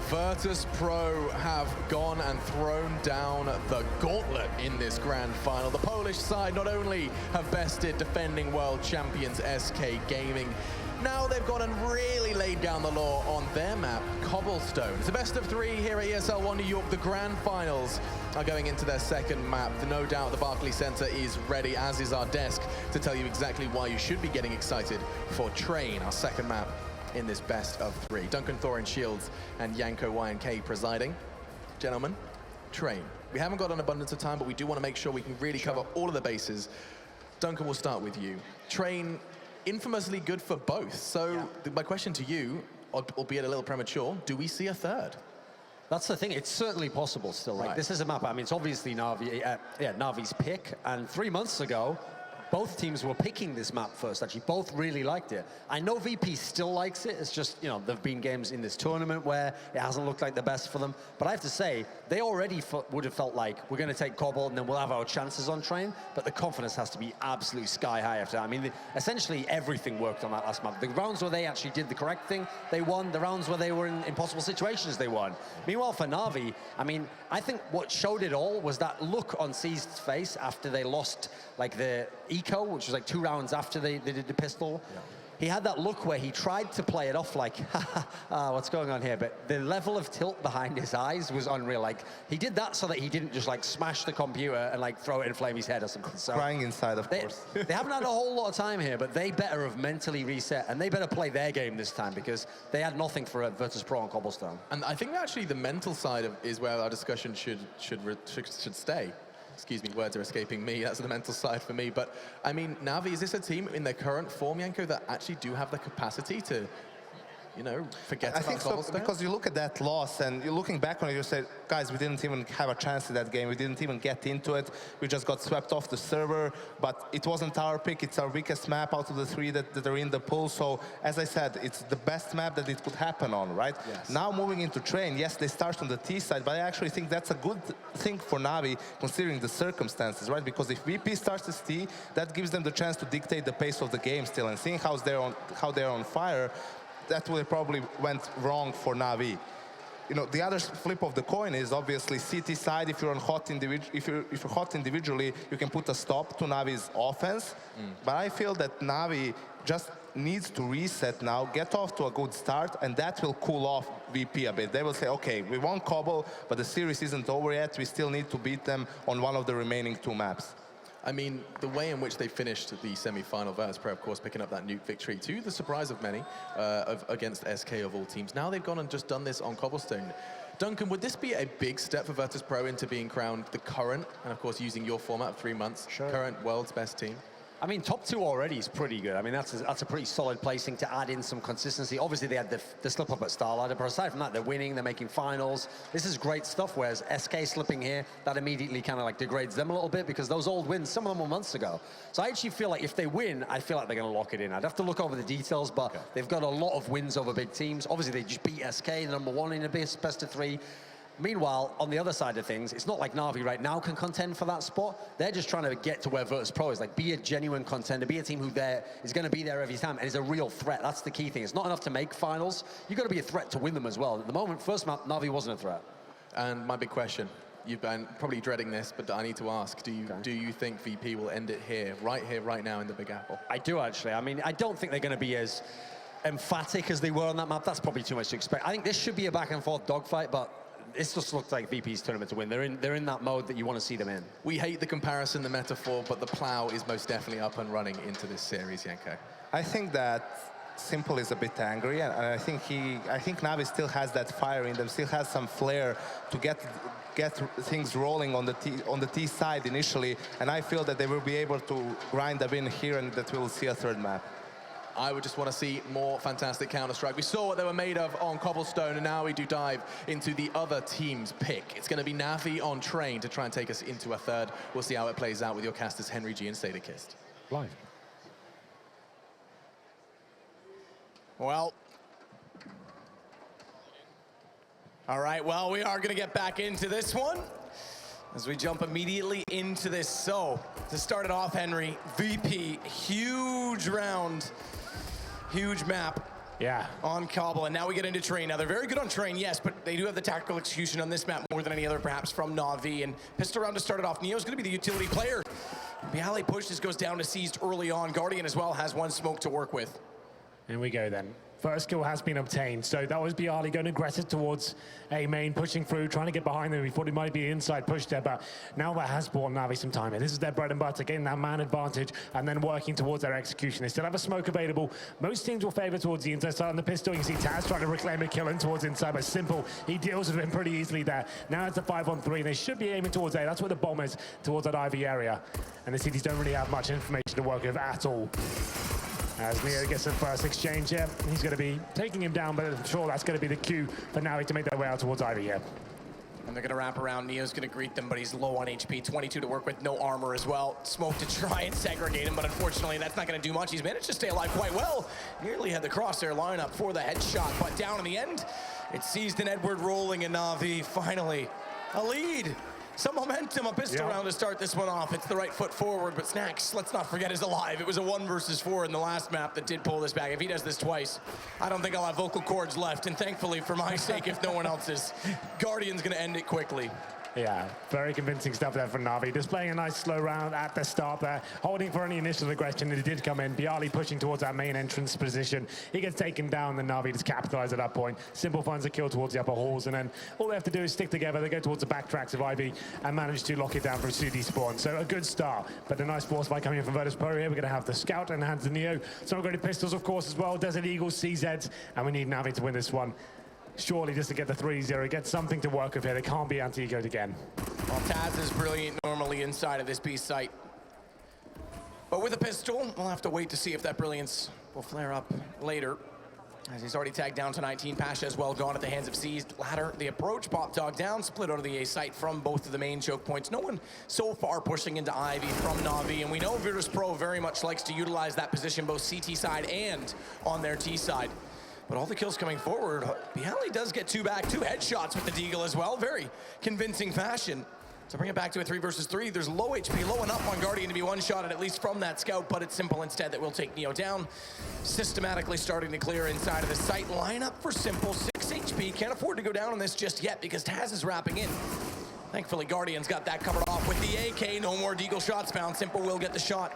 Virtus.pro have gone and thrown down the gauntlet in this grand final. The Polish side not only have bested defending world champions SK Gaming, now they've gone and really laid down the law on their map, Cobblestone. It's a best of 3 here at ESL 1 New York. The grand finals are going into their second map. No doubt the Barclays Center is ready, as is our desk, to tell you exactly why you should be getting excited for Train, our second map in this best of 3. Duncan, Thorin, Shields, and Yanko YNK presiding. Gentlemen, Train. We haven't got an abundance of time, but we do want to make sure we can really cover all of the bases. Duncan, we'll start with you. Train, infamously good for both. So my question to you, albeit a little premature, do we see a third? That's the thing. It's certainly possible still. Like, this is a map. I mean, it's obviously Navi's pick. And 3 months ago, both teams were picking this map first, actually. Both really liked it. I know VP still likes it. It's just, you know, there have been games in this tournament where it hasn't looked like the best for them. But I have to say, they already would have felt like, we're going to take Cobble and then we'll have our chances on Train. But the confidence has to be absolutely sky high after that. I mean, essentially everything worked on that last map. The rounds where they actually did the correct thing, they won. The rounds where they were in impossible situations, they won. Meanwhile, for Navi, I mean, I think what showed it all was that look on C's face after they lost, like, the Eco, which was like 2 rounds after they did the pistol. Yeah. He had that look where he tried to play it off like, what's going on here? But the level of tilt behind his eyes was unreal. Like, he did that so that he didn't just like smash the computer and like throw it and flame his head or something. So crying inside, of course. They haven't had a whole lot of time here, but they better have mentally reset, and they better play their game this time, because they had nothing for Virtus.pro on Cobblestone. And I think actually the mental side is where our discussion should stay. Excuse me, words are escaping me. That's the mental side for me. But, I mean, Navi, is this a team in their current form, Yanko, that actually do have the capacity to, you know, forget about Cobblestone? I think so, because you look at that loss and you're looking back on it, you say, guys, we didn't even have a chance in that game. We didn't even get into it. We just got swept off the server. But it wasn't our pick. It's our weakest map out of the 3 that are in the pool. So, as I said, it's the best map that it could happen on, right? Yes. Now moving into Train, yes, they start on the T side, but I actually think that's a good thing for Navi, considering the circumstances, right? Because if VP starts as T, that gives them the chance to dictate the pace of the game still. And seeing how they're on fire, that would have probably went wrong for Navi. You know, the other flip of the coin is obviously CT side. If you're on hot if you're hot individually, you can put a stop to Navi's offense. But I feel that Navi just needs to reset now, get off to a good start, and that will cool off VP a bit. They will say, okay, we won Cobble, but the series isn't over yet. We still need to beat them on one of the remaining 2 maps. I mean, the way in which they finished the semi-final, Virtus.pro, of course, picking up that nuke victory, to the surprise of many, against SK of all teams. Now they've gone and just done this on Cobblestone. Duncan, would this be a big step for Virtus.pro into being crowned the current, and of course using your format of 3 months, current world's best team? I mean, top 2 already is pretty good. I mean, that's a pretty solid placing to add in some consistency. Obviously, they had the slip up at Starlighter, but aside from that, they're winning, they're making finals. This is great stuff, whereas SK slipping here, that immediately kind of like degrades them a little bit, because those old wins, some of them were months ago. So I actually feel like if they win, I feel like they're going to lock it in. I'd have to look over the details, but they've got a lot of wins over big teams. Obviously, they just beat SK, number 1 in the best of 3. Meanwhile, on the other side of things, it's not like Navi right now can contend for that spot. They're just trying to get to where Virtus.pro is, like be a genuine contender, be a team who is going to be there every time and is a real threat. That's the key thing. It's not enough to make finals. You've got to be a threat to win them as well. At the moment, first map, Navi wasn't a threat. And my big question, you've been probably dreading this, but I need to ask, do you think VP will end it here, right now in the Big Apple? I do, actually. I mean, I don't think they're going to be as emphatic as they were on that map. That's probably too much to expect. I think this should be a back-and-forth dogfight, but this just looks like VP's tournament to win. They're in that mode that you want to see them in. We hate the comparison, the metaphor, but the plow is most definitely up and running into this series, Yanko. I think that Simple is a bit angry, and I think Navi still has that fire in them, still has some flair to get things rolling on the T side initially, and I feel that they will be able to grind a win here, and that we will see a third map. I would just want to see more fantastic Counter-Strike. We saw what they were made of on Cobblestone, and now we do dive into the other team's pick. It's going to be Navi on Train to try and take us into a third. We'll see how it plays out with your casters Henry G and Sadakist. Live. Well, all right, well, we are going to get back into this one as we jump immediately into this. So, to start it off, Henry, VP, huge round, huge map. Yeah. On Cobble, and now we get into Train. Now, they're very good on Train, yes, but they do have the tactical execution on this map more than any other, perhaps, from Na'Vi. And pistol round to start it off. Neo's going to be the utility player. Bialy pushes, goes down to Seized early on. Guardian as well has one smoke to work with. Here we go then. First kill has been obtained, so that was Bialy going aggressive towards A main, pushing through, trying to get behind them. He thought he might be inside push there, but now that has bought Na'Vi some time. And this is their bread and butter, getting that man advantage and then working towards their execution. They still have a smoke available. Most teams will favor towards the inside side on the pistol. You can see Taz trying to reclaim a kill in towards inside, but Simple, he deals with him pretty easily there. Now it's a 5-on-3, and they should be aiming towards A. That's where the bomb is, towards that Ivy area. And the cities don't really have much information to work with at all. As Neo gets the first exchange here, he's going to be taking him down, but I'm sure that's going to be the cue for Navi to make their way out towards Ivy here. And they're going to wrap around. Neo's going to greet them, but he's low on HP. 22 to work with, no armor as well. Smoke to try and segregate him, but unfortunately that's not going to do much. He's managed to stay alive quite well. Nearly had the crosshair lineup for the headshot, but down in the end, it's Seized and Edward rolling, and Na'Vi finally a lead. Some momentum, a pistol round to start this one off. It's the right foot forward, but Snacks, let's not forget, is alive. It was a 1 versus 4 in the last map that did pull this back. If he does this twice, I don't think I'll have vocal cords left, and thankfully, for my sake, if no one else's, Guardian's gonna end it quickly. Yeah, very convincing stuff there from Na'Vi. Displaying a nice slow round at the start there, holding for any initial aggression that did come in. Bialy pushing towards that main entrance position. He gets taken down, then Na'Vi just capitalize at that point. Simple finds a kill towards the upper halls, and then all they have to do is stick together. They go towards the backtracks of Ivy and manage to lock it down from CD spawn. So a good start, but a nice force fight coming in from Virtus.pro here. We're going to have the Scout in the hands of Neo. Some great pistols, of course, as well. Desert Eagles, CZs, and we need Na'Vi to win this one. Surely just to get the 3-0, get something to work with here. They can't be anti-egoed again. Well, Taz is brilliant normally inside of this B site. But with a pistol, we'll have to wait to see if that brilliance will flare up later. As he's already tagged down to 19. Pasha as well gone at the hands of Seized. Ladder, the approach, Pop Dog down, split out of the A site from both of the main choke points. No one so far pushing into Ivy from Na'Vi, and we know Virtus.pro very much likes to utilize that position both CT side and on their T side. But all the kills coming forward, Bialy does get 2 back, 2 headshots with the Deagle as well. Very convincing fashion. To bring it back to a 3 versus 3, there's low HP, low enough on Guardian to be one-shotted at least from that Scout, but it's Simple instead that will take Neo down. Systematically starting to clear inside of the site. Lineup for Simple, 6 HP. Can't afford to go down on this just yet because Taz is wrapping in. Thankfully, Guardian's got that covered off with the AK. No more Deagle shots found. Simple will get the shot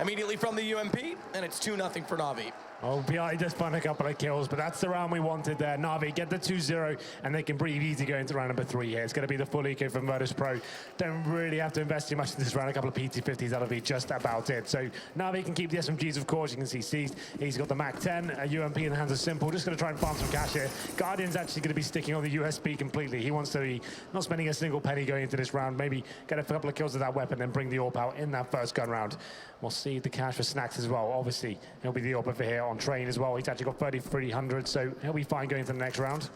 immediately from the UMP, and it's 2-0 for Na'Vi. Oh, Bialy just found a couple of kills, but that's the round we wanted there. Na'Vi get the 2-0, and they can breathe easy going into round number 3 here. It's going to be the full eco from Virtus.pro. Don't really have to invest too much in this round. A couple of PT50s, that'll be just about it. So Na'Vi can keep the SMGs, of course. You can see Seized. He's got the MAC-10, a UMP in the hands of Simple. Just going to try and farm some cash here. Guardian's actually going to be sticking on the USB completely. He wants to be not spending a single penny going into this round. Maybe get a couple of kills with that weapon, then bring the AWP out in that first gun round. We'll see the cash for Snacks as well. Obviously, he'll be the AWP over here on Train as well. He's actually got 3,300, so he'll be fine going into the next round.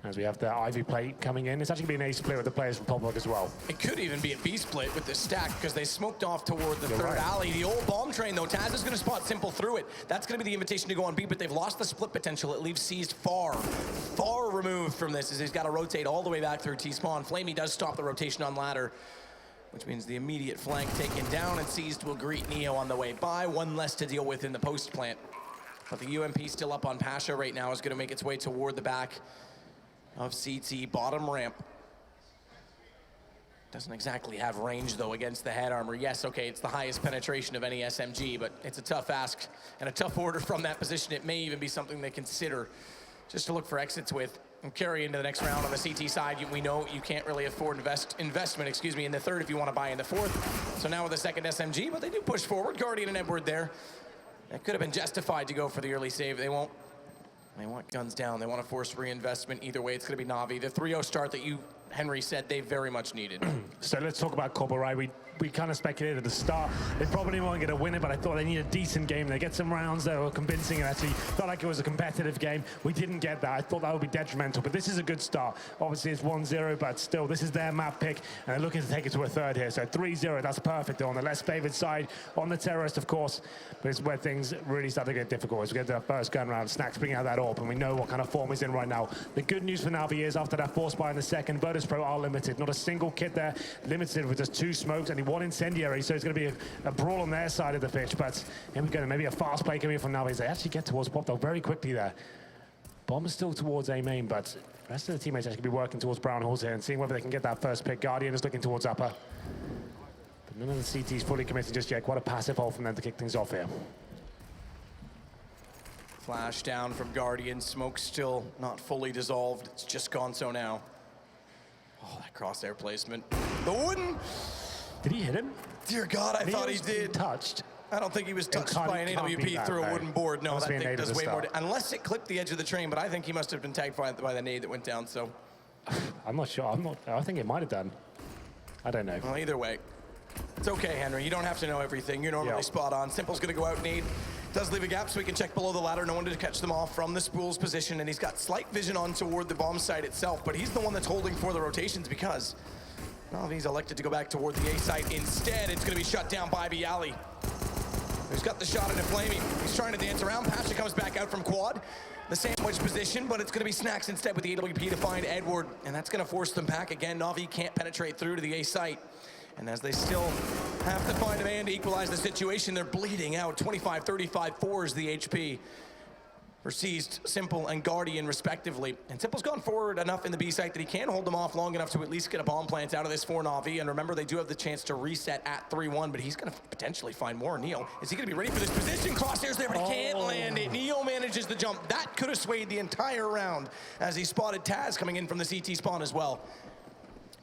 As we have the Ivy plate coming in. It's actually going to be an A split with the players from Public as well. It could even be a B split with this stack because they smoked off toward the third alley. The old bomb train, though, Taz is going to spot Simple through it. That's going to be the invitation to go on B, but they've lost the split potential. It leaves Seized far removed from this as he's got to rotate all the way back through T-spawn. Flamey does stop the rotation on ladder, which means the immediate flank taken down, and Seized will greet Neo on the way by. One less to deal with in the post plant. But the UMP still up on Pasha right now is going to make its way toward the back of CT, bottom ramp. Doesn't exactly have range, though, against the head armor. Yes, okay, it's the highest penetration of any SMG, but it's a tough ask and a tough order from that position. It may even be something they consider just to look for exits with and carry into the next round on the CT side. We know you can't really afford investment, in the third if you want to buy in the fourth. So now with the second SMG, but they do push forward. Guardian and Edward there. It could have been justified to go for the early save. They won't. They want guns down. They want to force reinvestment. Either way, it's going to be Na'Vi. The 3-0 start that you, Henry, said they very much needed. So let's talk about Cobble, right? We kind of speculated at the start. They probably weren't going to win it, but I thought they needed a decent game. They get some rounds that were convincing and actually felt like it was a competitive game. We didn't get that. I thought that would be detrimental, but this is a good start. Obviously, it's 1-0, but still, this is their map pick, and they're looking to take it to a third here. So 3-0, that's perfect. They're on the less favored side, on the terrorist, of course, but it's where things really start to get difficult. As we get to the first gun round, Snacks bringing out that AWP, and we know what kind of form he's in right now. The good news for Na'Vi is after that force buy in the second, Virtus Virtus.pro are limited. Not a single kit there, limited with just 2 smokes, only 1 incendiary, so it's going to be a brawl on their side of the pitch. But here we go, maybe a fast play coming from Navi. They actually get towards Pop, though, very quickly there. Bomb is still towards A main, but the rest of the teammates actually be working towards Brown Halls here and seeing whether they can get that first pick. Guardian is looking towards upper. But none of the CTs fully committed just yet. Quite a passive hold from them to kick things off here. Flash down from Guardian. Smoke still not fully dissolved. It's just gone so now. Oh, that crosshair placement. The wooden. Did he hit him? Dear God, I thought he did. Touched. I don't think he was touched by an AWP through a wooden board. No, that thing does way more. Unless it clipped the edge of the train, but I think he must have been tagged by the nade that went down, so. I'm not sure. I think it might have done. I don't know. Well, either way. It's okay, Henry. You don't have to know everything. You're normally spot on. Simple's going to go out nade. Does leave a gap so we can check below the ladder. No one to catch them off from the spool's position, and he's got slight vision on toward the bomb site itself, but he's the one that's holding for the rotations because Navi's elected to go back toward the A site. Instead, it's going to be shut down by Bialy, who's got the shot into Flamey. He's trying to dance around. Pasha comes back out from quad. The sandwich position, but it's going to be Snacks instead with the AWP to find Edward, and that's going to force them back again. Navi can't penetrate through to the A site. And as they still have to find a man to equalize the situation, they're bleeding out. 25-35, 4 is the HP for Seized, Simple, and Guardian, respectively. And Simple's gone forward enough in the B site that he can hold them off long enough to at least get a bomb plant out of this for Navi. And remember, they do have the chance to reset at 3-1, but he's going to potentially find more. Neo, is he going to be ready for this position? Crosshairs there, but he can't land it. Neo manages the jump. That could have swayed the entire round as he spotted Taz coming in from the CT spawn as well.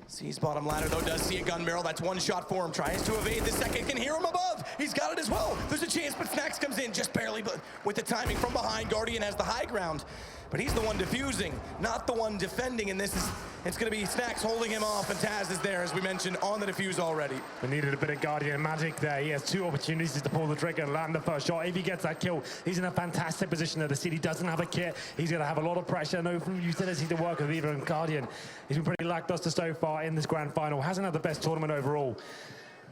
Sees bottom ladder, though, does see a gun barrel. That's one shot for him. Tries to evade the second, can hear him above. He's got it as well. There's a chance, but Snacks comes in just barely, but with the timing from behind. Guardian has the high ground, but he's the one defusing, not the one defending, and it's going to be Snacks holding him off, and Taz is there, as we mentioned, on the defuse already. We needed a bit of Guardian magic there. He has 2 opportunities to pull the trigger and land the first shot. If he gets that kill, he's in a fantastic position there. The city doesn't have a kit. He's going to have a lot of pressure. No utility to work with either, and Guardian, he's been pretty lackluster so far in this grand final. Hasn't had the best tournament overall.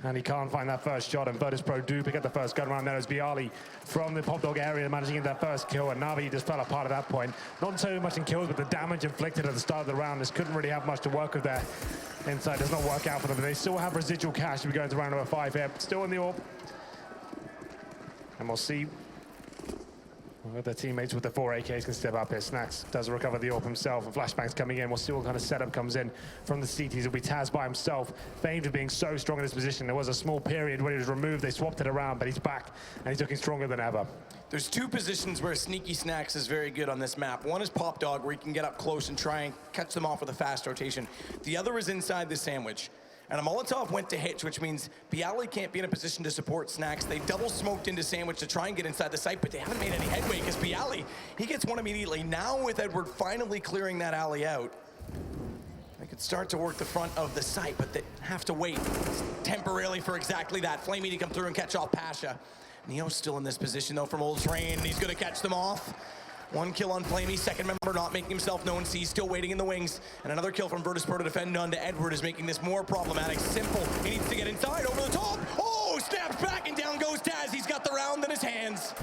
And he can't find that first shot, and Virtus.pro do pick up the first gun round there as Bialy from the Pop Dog area managing to get that first kill, and Navi just fell apart at that point. Not so much in kills, but the damage inflicted at the start of the round, just couldn't really have much to work with there. Inside does not work out for them, but they still have residual cash as we go into round number 5 here. Still in the AWP. And we'll see whether their teammates with the 4 AKs can step up here. Snacks does recover the AWP himself, and Flashbang's coming in. We'll see what kind of setup comes in from the CTs. It'll be Taz by himself, famed for being so strong in this position. There was a small period where he was removed, they swapped it around, but he's back, and he's looking stronger than ever. There's 2 positions where Sneaky Snacks is very good on this map. One is Pop Dog, where he can get up close and try and catch them off with a fast rotation. The other is inside the sandwich. And a Molotov went to Hitch, which means Bialy can't be in a position to support Snacks. They double smoked into Sandwich to try and get inside the site, but they haven't made any headway because Bialy, he gets one immediately. Now with Edward finally clearing that alley out, they could start to work the front of the site, but they have to wait temporarily for exactly that. Flamey to come through and catch off Pasha. Neo's still in this position though from Old Train, and he's gonna catch them off. 1 kill on Flamey, second member not making himself known. He's still waiting in the wings. And another kill from Virtus.pro to defend none to Edward is making this more problematic. Simple, he needs to get inside, over the top. Oh, snaps back and down goes Taz. He's got the round in his hands.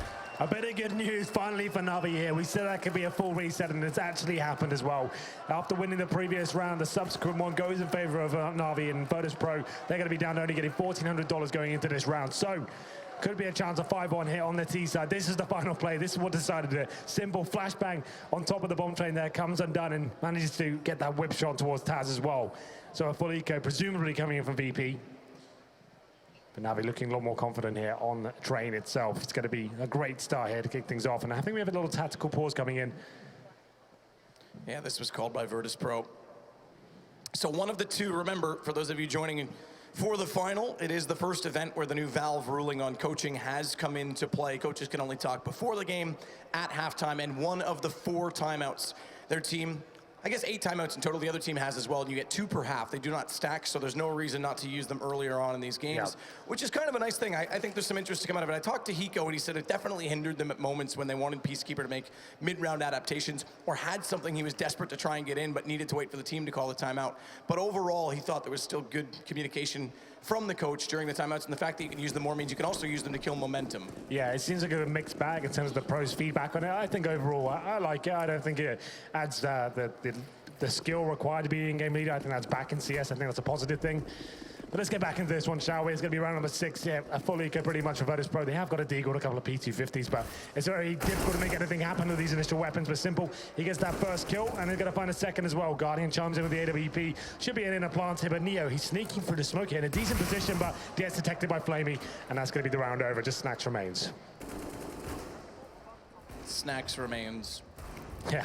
A bit of good news finally for Navi here. We said that could be a full reset, and it's actually happened as well. After winning the previous round, the subsequent one goes in favor of Navi, and Virtus.pro, they're going to be down to only getting $1,400 going into this round. So could be a chance of 5-1 hit on the T side. This is the final play. This is what decided it. Simple flashbang on top of the bomb train there, comes undone and manages to get that whip shot towards Taz as well. So a full eco, presumably coming in from VP. But Navi looking a lot more confident here on the train itself. It's going to be a great start here to kick things off. And I think we have a little tactical pause coming in. Yeah, this was called by Virtus.pro. So one of the 2, remember, for those of you joining in, for the final, it is the first event where the new Valve ruling on coaching has come into play. Coaches can only talk before the game, at halftime, and one of the 4 timeouts. Their team, I guess 8 timeouts in total, the other team has as well, and you get 2 per half. They do not stack, so there's no reason not to use them earlier on in these games, which is kind of a nice thing. I think there's some interest to come out of it. I talked to Hiko, and he said it definitely hindered them at moments when they wanted Peacekeeper to make mid-round adaptations or had something he was desperate to try and get in but needed to wait for the team to call the timeout. But overall, he thought there was still good communication from the coach during the timeouts, and the fact that you can use them more means you can also use them to kill momentum. Yeah, it seems like a mixed bag in terms of the pros' feedback on it. I think overall, I like it. I don't think it adds the the skill required to be in-game leader. I think that's back in CS. I think that's a positive thing. But let's get back into this one, shall we? It's going to be round number 6. Yeah, a full eco pretty much for Virtus.pro. They have got a deagle, a couple of P250s, but it's very difficult to make anything happen with these initial weapons. But Simple, he gets that first kill, and they're going to find a second as well. Guardian chimes in with the AWP. Should be an inner plant here, but Neo, he's sneaking through the smoke here in a decent position, but gets detected by Flamey, and that's going to be the round over. Just Snacks remains. Snacks remains. Yeah,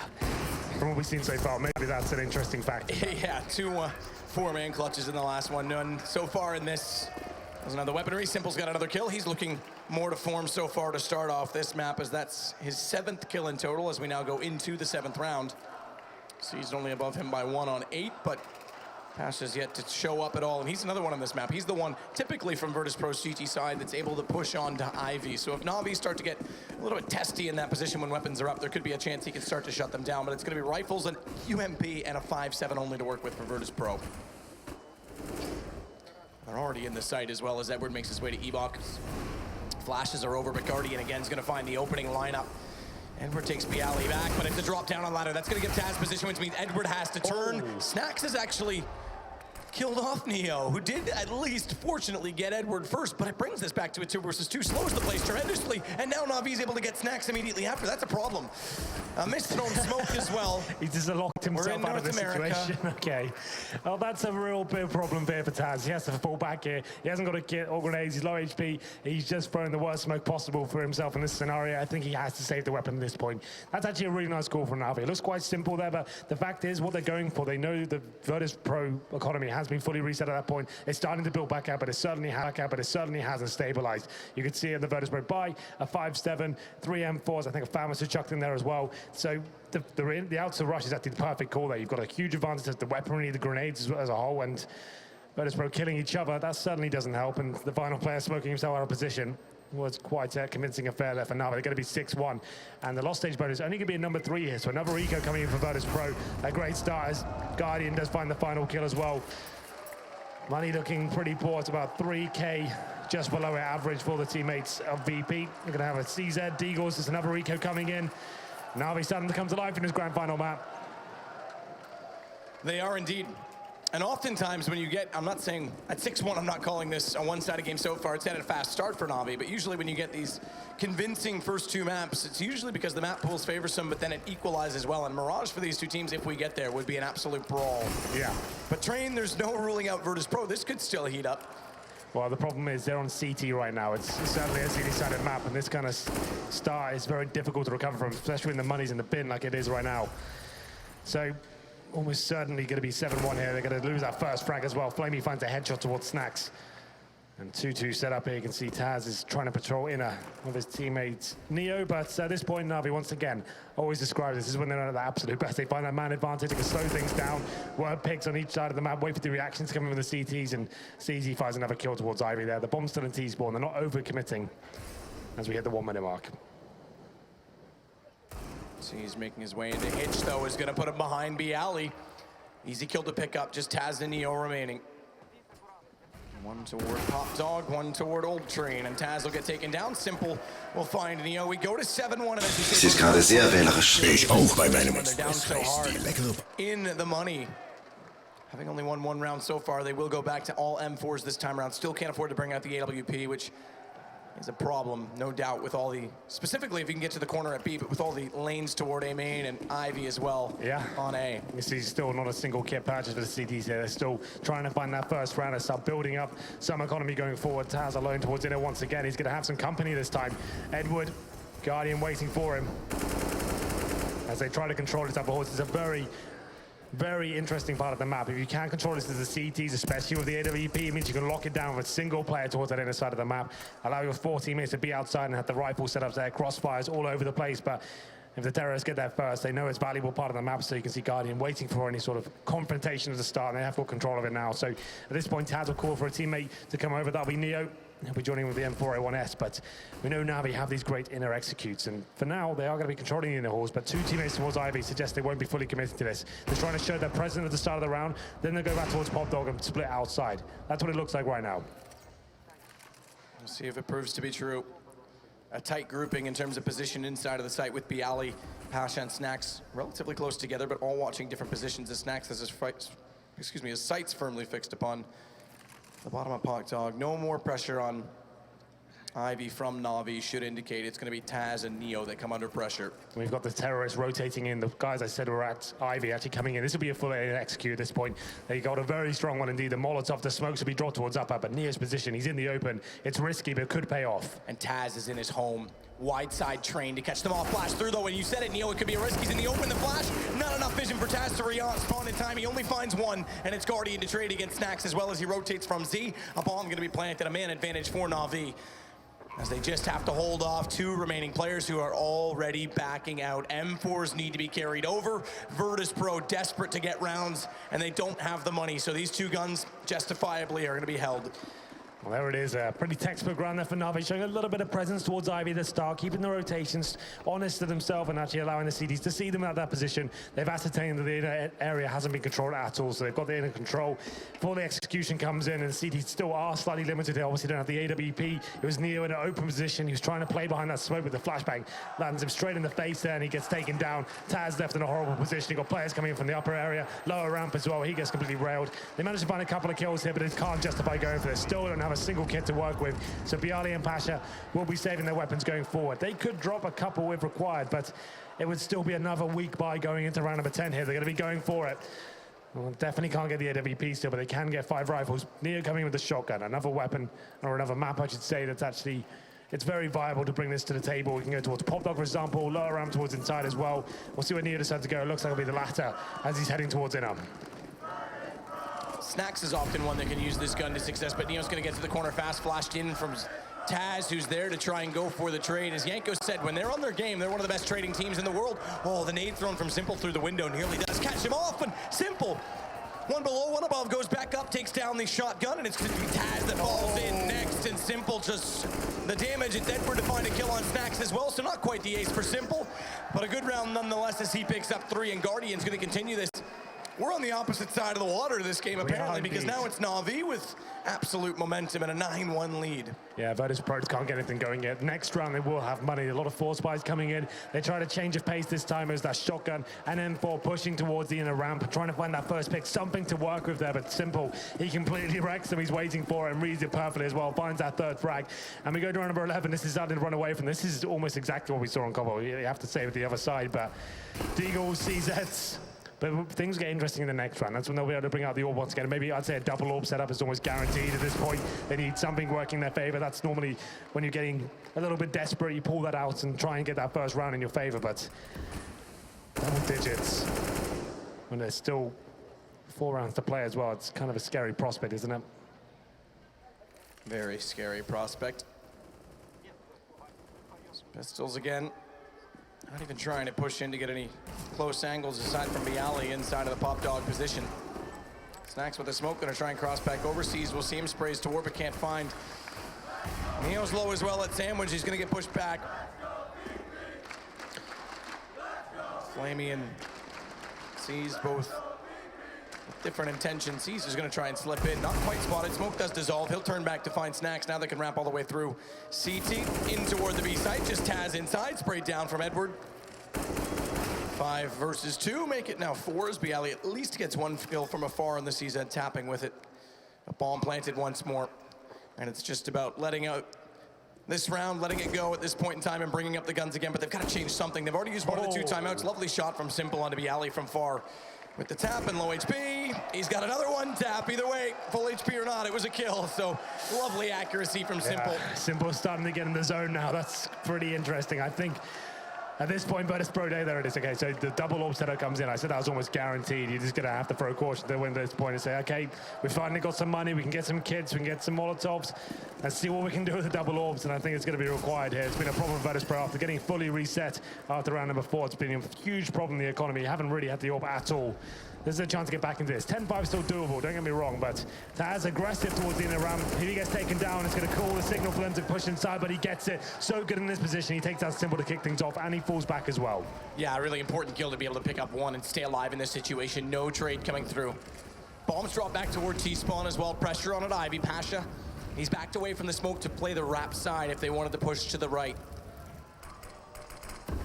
from what we've seen so far, maybe that's an interesting fact. Yeah, 2 4-man clutches in the last one. None so far in this. There's another weaponry. Simple's got another kill. He's looking more to form so far to start off this map, as that's his 7th kill in total as we now go into the 7th round. Seized only above him by 1 on 8, but Pash has yet to show up at all, and he's another one on this map. He's the one, typically from Virtus.pro's CT side, that's able to push on to Ivy. So if Navi start to get a little bit testy in that position when weapons are up, there could be a chance he can start to shut them down, but it's going to be rifles, and UMP, and a 5-7 only to work with for Virtus.pro. They're already in the site as well as Edward makes his way to Ebok. Flashes are over, but Guardian again is going to find the opening lineup. Edward takes Bialy back, but it's a drop down on ladder. That's going to give Taz position, which means Edward has to turn. Snacks is actually killed off Neo, who did at least fortunately get Edward first, but it brings this back to a 2 versus 2, slows the place tremendously, and now Navi's able to get Snacks immediately after. That's a problem. Missed it on smoke as well. He just locked himself out of this situation. Okay. Well, that's a real big problem there for Taz. He has to fall back here. He hasn't got a kit or grenades. He's low HP. He's just throwing the worst smoke possible for himself in this scenario. I think he has to save the weapon at this point. That's actually a really nice call from Navi. It looks quite simple there, but the fact is what they're going for. They know the Virtus.pro economy has been fully reset at that point. It's starting to build back up, but it certainly hasn't stabilized. You can see in the Virtus.pro buy a 5-7, 3 M4s. I think a Famous is chucked in there as well. So the outside rush is actually the perfect call there. You've got a huge advantage of the weaponry, the grenades as a whole, and Virtus.pro killing each other. That certainly doesn't help, and the final player smoking himself out of position was quite a convincing affair there for Navi. They're going to be 6-1, and the lost stage bonus only going to be a number 3 here, so another eco coming in for Virtus.pro. A great start as Guardian does find the final kill as well. Money looking pretty poor. It's about 3K, just below average for the teammates of VP. They're going to have a CZ, Deagles, there's another eco coming in. Navi starting to come to life in this grand final map. They are indeed. And oftentimes when you get, I'm not saying at 6-1, I'm not calling this a one-sided game so far. It's had a fast start for Navi, but usually when you get these convincing first 2 maps, it's usually because the map pools favors them, but then it equalizes well. And Mirage for these 2 teams, if we get there, would be an absolute brawl. Yeah. But Train, there's no ruling out Virtus.pro. This could still heat up. Well, the problem is they're on CT right now. It's certainly a CT-sided map, and this kind of start is very difficult to recover from, especially when the money's in the bin like it is right now. So almost certainly going to be 7-1 here. They're going to lose that first frag as well. Flamey finds a headshot towards Snacks. And 2-2 set up here. You can see Taz is trying to patrol inner of his teammate Neo, but at this point, Navi, once again, always describes this is when they're at the absolute best. They find that man advantage, they can slow things down, word picks on each side of the map, wait for the reactions to come in with the CTs, and CZ fires another kill towards Ivy there. The bomb's still in T-spawn. They're not over-committing as we hit the 1-minute mark. So he's making his way into Hitch, though, is going to put him behind Bialy. Easy kill to pick up, just Taz and Neo remaining. 1 toward Pop Dog, 1 toward Old Train, and Taz will get taken down. Simple will find Neo. We go to 7-1, and as you say, es ist gerade sehr wählerisch. Ich auch bei meinem they're down so hard die leckere in the money. Having only won 1 round so far, they will go back to all M4s this time around. Still can't afford to bring out the AWP, which is a problem, no doubt, with all the, specifically if you can get to the corner at B, but with all the lanes toward A main and Ivy as well. Yeah. On A. You see still not a single kit purchase for the CTs here. They're still trying to find that first round and start building up some economy going forward. Taz alone towards inner once again. He's going to have some company this time. Edward, Guardian waiting for him as they try to control this upper horse. It's a very interesting part of the map. If you can control this to the CTs, especially with the AWP, it means you can lock it down with a single player towards that inner side of the map, allow your 4 teammates to be outside and have the rifle setups there, crossfires all over the place. But if the terrorists get there first, they know it's a valuable part of the map, so you can see Guardian waiting for any sort of confrontation at the start, and they have full control of it now. So at this point, Taz will call for a teammate to come over. That'll be Neo. He'll be joining with the M4A1S, but we know Navi have these great inner executes, and for now, they are going to be controlling the inner halls, but 2 teammates towards Ivy suggest they won't be fully committed to this. They're trying to show their presence at the start of the round, then they go back towards Pop Dog and split outside. That's what it looks like right now. We'll see if it proves to be true. a tight grouping in terms of position inside of the site with Bialy, Pasha, and Snacks relatively close together, but all watching different positions as Snacks has his sights firmly fixed upon the bottom of Puck Dog. No more pressure on Ivy from Na'Vi should indicate it's going to be Taz and Neo that come under pressure. We've got the terrorists rotating in. The guys I said were at Ivy actually coming in. This will be a full execute at this point. They got a very strong one indeed. The Molotov, the smokes will be dropped towards Upper, but Neo's position, he's in the open. It's risky, but could pay off. And Taz is in his home. Wide side train to catch them all. Flash through though, and you said it, Neo, it could be a risk. He's in the open, the flash. Not enough vision for Taz to respawn in time. He only finds one, and it's Guardian to trade against Snacks as well as he rotates from Z. A bomb going to be planted, a man advantage for Na'Vi, as they just have to hold off two remaining players who are already backing out. M4s need to be carried over. Virtus.pro desperate to get rounds, and they don't have the money, so these two guns justifiably are going to be held. Well, there it is, a pretty textbook round there for Na'Vi, showing a little bit of presence towards Ivy at the start, keeping the rotations honest to themselves and actually allowing the CDs to see them at that position. They've ascertained that the inner area hasn't been controlled at all, so they've got the inner control. Before the execution comes in, and the CDs still are slightly limited. They obviously don't have the AWP. It was Neo in an open position. He was trying to play behind that smoke with the flashbang. Lands him straight in the face there, and he gets taken down. Taz left in a horrible position. You've got players coming in from the upper area, lower ramp as well. He gets completely railed. They managed to find a couple of kills here, but it can't justify going for this. Still don't have a single kit to work with, so Bialy and Pasha will be saving their weapons going forward. They could drop a couple if required, but it would still be another weak buy going into round number 10 here. They're going to be going for it. Well, definitely can't get the AWP still, but they can get 5 rifles. Neo coming with the shotgun, another weapon, or another map, I should say, that's actually, it's very viable to bring this to the table. We can go towards Pop Dog, for example, lower ramp towards inside as well. We'll see where Neo decides to go. It looks like it'll be the latter as he's heading towards inner. Snacks is often one that can use this gun to success, but Neo's going to get to the corner fast, flashed in from Taz, who's there to try and go for the trade. As Yanko said, when they're on their game, they're one of the best trading teams in the world. Oh, the nade thrown from Simple through the window nearly does catch him off, and Simple, one below, one above, goes back up, takes down the shotgun, and it's going to be Taz that falls in next, and Simple just, the damage, it's Edward to find a kill on Snacks as well, so not quite the ace for Simple, but a good round nonetheless as he picks up 3, and Guardian's going to continue this. We're on the opposite side of the water this game, apparently, because now it's Na'Vi with absolute momentum and a 9-1 lead. Yeah, Virtus.pro can't get anything going yet. Next round, they will have money. A lot of force buys coming in. They try to change of pace this time as that shotgun and M4 pushing towards the inner ramp, trying to find that first pick, something to work with there, but Simple, he completely wrecks them. He's waiting for it and reads it perfectly as well, finds that third frag. And we go to round number 11. This is starting to run away from this. This is almost exactly what we saw on Cobo. You have to say with the other side, but Deagle, CZs. But things get interesting in the next round. That's when they'll be able to bring out the orb once again. Maybe I'd say a double orb setup is almost guaranteed at this point. They need something working in their favor. That's normally when you're getting a little bit desperate, you pull that out and try and get that first round in your favor. But double digits when there's still 4 rounds to play as well. It's kind of a scary prospect, isn't it? Very scary prospect. Pistols again. Not even trying to push in to get any close angles aside from Bialy inside of the Pop Dog position. Snacks with the smoke, gonna try and cross back overseas. We'll see him sprays toward, but can't find. Neo's low as well at Sandwich. He's gonna get pushed back. Flamey and sees both with different intentions. Sees is gonna try and slip in. Not quite spotted. Smoke does dissolve. He'll turn back to find Snacks. Now they can ramp all the way through. CT in toward the B site. Just Taz inside. Sprayed down from Edward. 5 versus 2. Make it now 4 as Bialy at least gets 1 kill from afar on the CZ, tapping with it. A bomb planted once more. And it's just about letting out this round, letting it go at this point in time and bringing up the guns again. But they've got to change something. They've already used one of the 2 timeouts. Lovely shot from Simple onto Bialy from far. With the tap and low HP, he's got another 1 tap. Either way, full HP or not, it was a kill. So lovely accuracy from Simple. Yeah, Simple's starting to get in the zone now. That's pretty interesting. I think at this point, Virtus.pro Day, there it is. Okay, so the double orb setup comes in. I said that was almost guaranteed. You're just going to have to throw caution to win this point and say, okay, we finally got some money. We can get some kits. We can get some Molotovs. Let's see what we can do with the double orbs. And I think it's going to be required here. It's been a problem with Virtus.pro after getting fully reset after round number 4. It's been a huge problem in the economy. You haven't really had the orb at all. There's a chance to get back into this. 10-5 still doable, don't get me wrong, but Taz aggressive towards the inner ramp. If he gets taken down, it's going to call the signal for them to push inside, but he gets it. So good in this position. He takes out Simple to kick things off, and he falls back as well. Yeah, really important kill to be able to pick up 1 and stay alive in this situation. No trade coming through. Bombs drop back toward T-spawn as well. Pressure on it, Ivy. Pasha, he's backed away from the smoke to play the wrap side if they wanted to push to the right.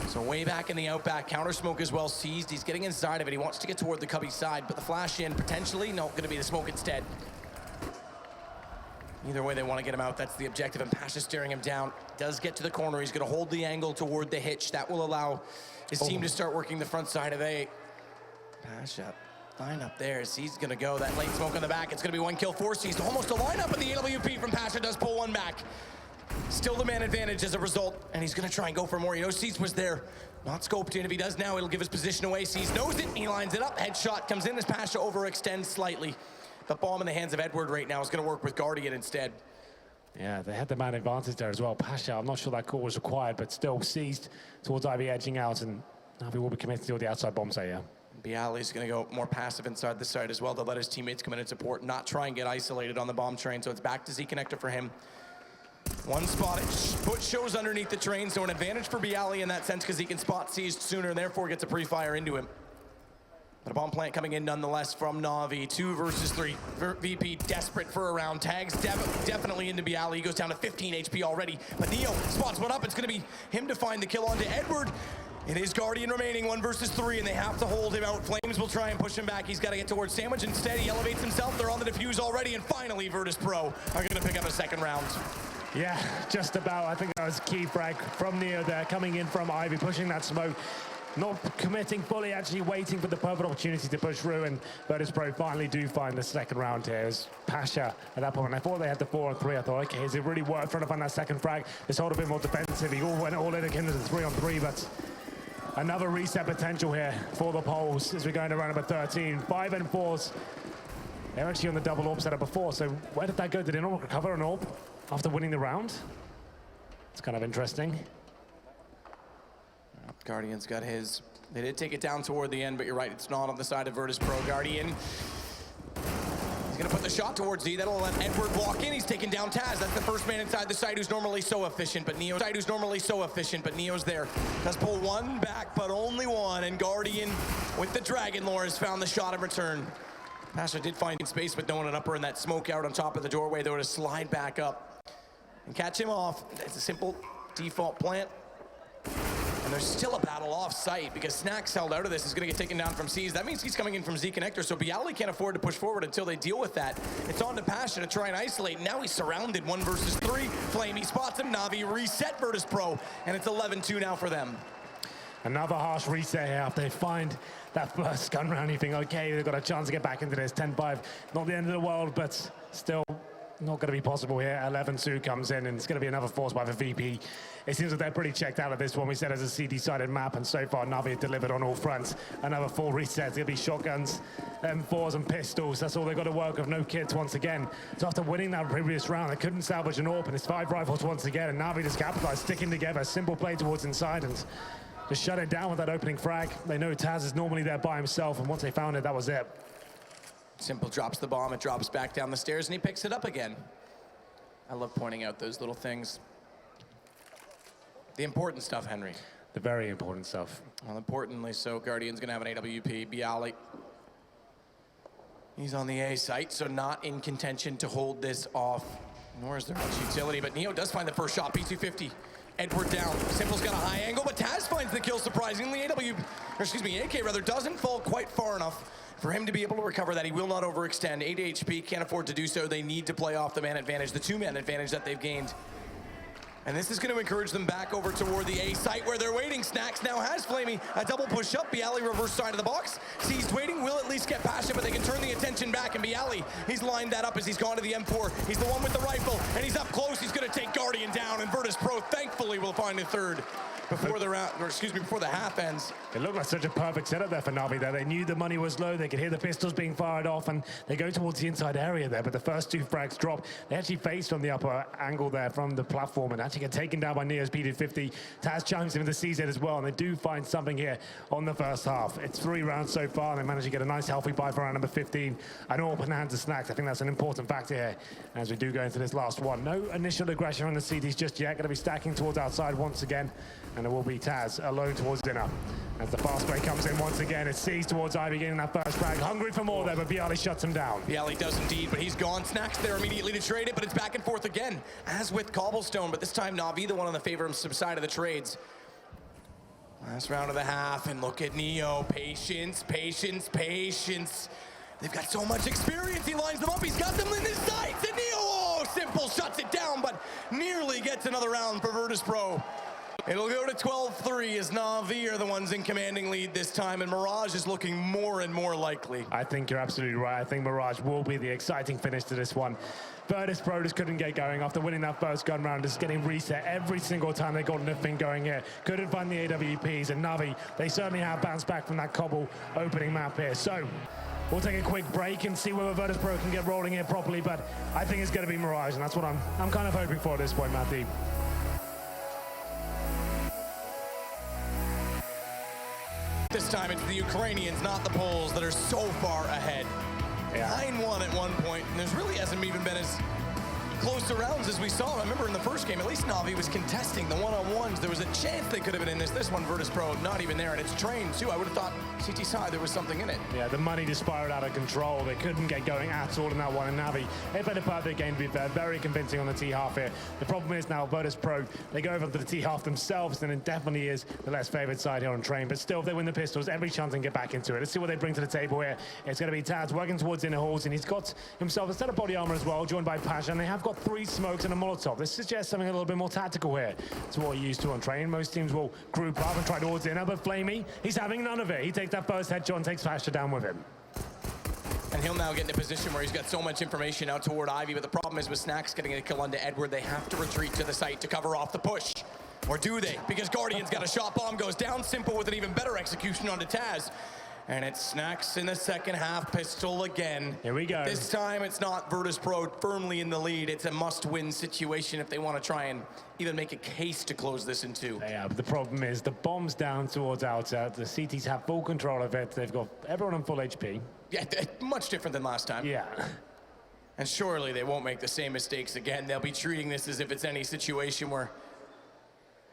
So way back in the outback, counter smoke as well, seized. He's getting inside of it. He wants to get toward the Cubby side, but the flash in potentially, no, gonna be the smoke instead. Either way, they want to get him out. That's the objective, and Pasha staring him down. Does get to the corner. He's gonna hold the angle toward the hitch. That will allow his team to start working the front side of A. Pasha, line up there. He's gonna go. That late smoke on the back. It's gonna be 1 kill for Seized. Almost a lineup, and the AWP from Pasha does pull one back. Still the man advantage as a result, and he's gonna try and go for more. You know, Seized was there, not scoped in. If he does now, it'll give his position away. Seized knows it, and he lines it up. Headshot comes in as Pasha overextends slightly. The bomb in the hands of Edward right now is gonna work with Guardian instead. Yeah, they had the man advantage there as well. Pasha, I'm not sure that call was required, but still Seized towards Ivy edging out, and Navi will be committed to the outside bomb site, yeah. Bialy's going to go more passive inside the side as well to let his teammates come in and support, not try and get isolated on the bomb train. So it's back to Z Connector for him. One spot, foot shows underneath the train, so an advantage for Bialy in that sense because he can spot Seized sooner and therefore gets a pre-fire into him. But a bomb plant coming in nonetheless from Navi. 2 versus 3. VP desperate for a round. Tags definitely into Bialy. He goes down to 15 HP already. But Neo spots one up. It's going to be him to find the kill onto Edward. It is Guardian remaining, 1 versus 3, and they have to hold him out. Flames will try and push him back. He's got to get towards Sandwich. Instead, he elevates himself. They're on the defuse already, and finally, Virtus.pro are going to pick up a second round. Yeah, just about. I think that was key frag from Neo there, coming in from Ivy, pushing that smoke. Not committing fully, actually waiting for the perfect opportunity to push through, and Virtus.pro finally do find the second round here. It was Pasha at that point. I thought they had the 4 on 3. I thought, okay, is it really worth trying to find that second frag? This hold a bit more defensive. He all went all in again to the 3 on 3, but another reset potential here for the Poles as we go into round number 13. 5 and 4s. They're actually on the double AWP setup before, so where did that go? Did they not recover an AWP after winning the round? It's kind of interesting. Guardian's got his. They did take it down toward the end, but you're right, it's not on the side of Virtus.pro. Guardian, he's gonna put the shot towards Z. That'll let Edward walk in. He's taking down Taz. That's the first man inside the site who's normally so efficient, but Neo's there. Does pull one back, but only one, and Guardian with the Dragon Lore has found the shot in return. Pasha did find space with no one an upper in that smoke out on top of the doorway, though, to slide back up and catch him off. It's a simple default plant. And there's still a battle off-site because Snacks held out of this. Is going to get taken down from Seas. That means he's coming in from Z Connector, so Bialy can't afford to push forward until they deal with that. It's on to Pasha to try and isolate. Now he's surrounded, 1 versus 3. Flamey spots him. Navi reset Virtus.pro, and it's 11-2 now for them. Another harsh reset here after they find that first gun round. You think, okay, they've got a chance to get back into this. 10-5, not the end of the world, but still not going to be possible here. 11-2 comes in, and it's going to be another force by the VP. It seems that they're pretty checked out of this one. We said as a CD-sided map, and so far Navi delivered on all fronts. Another full reset. It's going to be shotguns, M4s, and pistols. That's all they've got to work with. No kits once again. So after winning that previous round, they couldn't salvage an AWP, and it's 5 rifles once again, and Navi just capitalized, sticking together. Simple play towards inside, and just shut it down with that opening frag. They know Taz is normally there by himself, and once they found it, that was it. Simple drops the bomb, it drops back down the stairs, and he picks it up again. I love pointing out those little things. The important stuff, Henry. The very important stuff. Well, importantly so, Guardian's gonna have an AWP. Bialy, he's on the A site, so not in contention to hold this off, nor is there much utility, but Neo does find the first shot, P250. Edward down. Simple's got a high angle, but Taz finds the kill surprisingly. AK rather, doesn't fall quite far enough for him to be able to recover that. He will not overextend. 8 HP, can't afford to do so. They need to play off the man advantage, the 2-man advantage that they've gained. And this is going to encourage them back over toward the A site where they're waiting. Snacks now has Flamey. A double push up. Bialy reverse side of the box. Seized waiting. Will at least get past it, but they can turn the attention back. And Bialy, he's lined that up as he's gone to the M4. He's the one with the rifle, and he's up close. He's going to take Guardian down, and Virtus.pro thankfully will find a third before the round, or excuse me, before the half ends. It looked like such a perfect setup there for Navi there. They knew the money was low. They could hear the pistols being fired off, and they go towards the inside area there. But the first 2 frags drop. They actually faced on the upper angle there from the platform and actually get taken down by Neo's P250. Taz chimes in with the CZ as well, and they do find something here on the first half. It's 3 rounds so far, and they manage to get a nice healthy buy for round number 15. An open hand to Snacks. I think that's an important factor here as we do go into this last one. No initial aggression on the CDs just yet. Going to be stacking towards outside once again, and it will be Taz alone towards dinner. As the fast break comes in once again, it's seized towards Ivy getting that first frag. Hungry for more there, but Bialy shuts him down. Bialy does indeed, but he's gone. Snacks there immediately to trade it, but it's back and forth again, as with Cobblestone, but this time Navi, the one on the favor side of the trades. Last round of the half, and look at Neo. Patience, patience, patience. They've got so much experience. He lines them up. He's got them in his sights. And Neo, oh, Simple shuts it down, but nearly gets another round for Virtus.pro. It'll go to 12-3 as Na'Vi are the ones in commanding lead this time, and Mirage is looking more and more likely. I think you're absolutely right. I think Mirage will be the exciting finish to this one. Virtus.pro just couldn't get going after winning that first gun round, just getting reset every single time they got anything going here. Couldn't find the AWPs, and Na'Vi, they certainly have bounced back from that cobble opening map here. So we'll take a quick break and see whether Virtus.pro can get rolling here properly, but I think it's going to be Mirage, and that's what I'm kind of hoping for at this point, Matthew. This time it's the Ukrainians, not the Poles, that are so far ahead. Yeah. 9-1 at one point, and there's really hasn't even been as close to rounds as we saw. I remember in the first game, at least Na'Vi was contesting the one-on-ones. There was a chance they could have been in this. This one, Virtus.pro, not even there, and it's trained too. I would have thought CT side there was something in it. Yeah, the money just spiraled out of control. They couldn't get going at all in that one, and Na'Vi, they played a part of their game, to be fair, very convincing on the T-half here. The problem is now Virtus.pro, they go over to the T-half themselves, and it definitely is the less favored side here on train. But still, if they win the pistols, every chance they can get back into it. Let's see what they bring to the table here. It's going to be Taz working towards inner halls, and he's got himself a set of body armor as well, joined by Pasha, and they have got 3 smokes and a Molotov. This suggests something a little bit more tactical here. It's what you're used to on train. Most teams will group up and try towards inner, but Flamey, he's having none of it. He takes that first headshot and takes Pasha down with him. And he'll now get in a position where he's got so much information out toward Ivy, but the problem is with Snacks getting a kill onto Edward, they have to retreat to the site to cover off the push. Or do they? Because Guardian's got a shot bomb, goes down. Simple with an even better execution onto Taz. And it's Snacks in the second half, pistol again. Here we go. This time it's not Virtus.pro firmly in the lead. It's a must-win situation if they want to try and even make a case to close this in 2. Yeah, but the problem is the bomb's down towards outer. The CTs have full control of it. They've got everyone on full HP. Yeah, much different than last time. Yeah. And surely they won't make the same mistakes again. They'll be treating this as if it's any situation where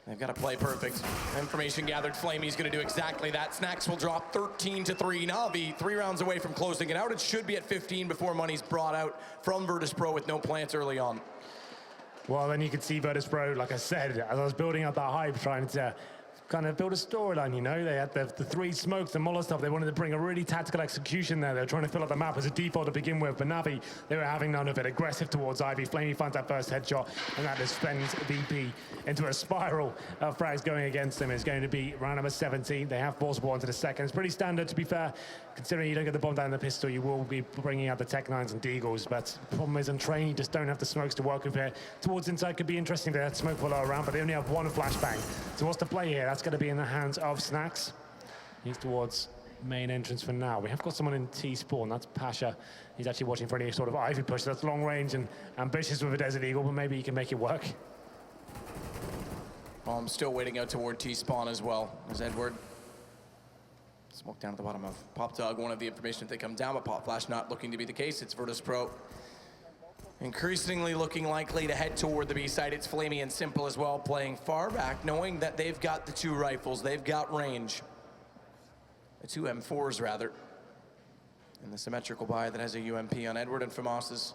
they've got to play perfect. Information gathered, Flamey's going to do exactly that. Snacks will drop 13-3. Na'Vi 3 rounds away from closing it out. It should be at 15 before money's brought out from Virtus.pro with no plants early on. Well, then you could see Virtus.pro, like I said, as I was building up that hype, trying to kind of build a storyline, you know. They had the 3 smokes, the Molotov. They wanted to bring a really tactical execution there. They were trying to fill up the map as a default to begin with, but Na'Vi, they were having none of it. Aggressive towards Ivy. Flamey finds that first headshot, and that just sends VP into a spiral of frags going against him. It's going to be round number 17. They have forcible onto the second. It's pretty standard, to be fair. Considering you don't get the bomb down the pistol, you will be bringing out the Tech 9s and Deagles, but the problem is on train, you just don't have the smokes to work with here. Towards inside could be interesting to have smoke follow around, but they only have 1 flashbang. So what's the play here? That's going to be in the hands of Snacks. He's towards main entrance for now. We have got someone in T-spawn, that's Pasha. He's actually watching for any sort of Ivy push. That's long range and ambitious with a Desert Eagle, but maybe he can make it work. Well, I'm still waiting out toward T-spawn as well, as Edward. Smoke down at the bottom of Pop Dog. One of the information if they come down, but Pop Flash not looking to be the case. It's Virtus.pro. Increasingly looking likely to head toward the B side. It's Flamey and Simple as well, playing far back, knowing that they've got the 2 rifles. They've got range. The 2 M4s, rather. And the symmetrical buy that has a UMP on Edward, and Famas is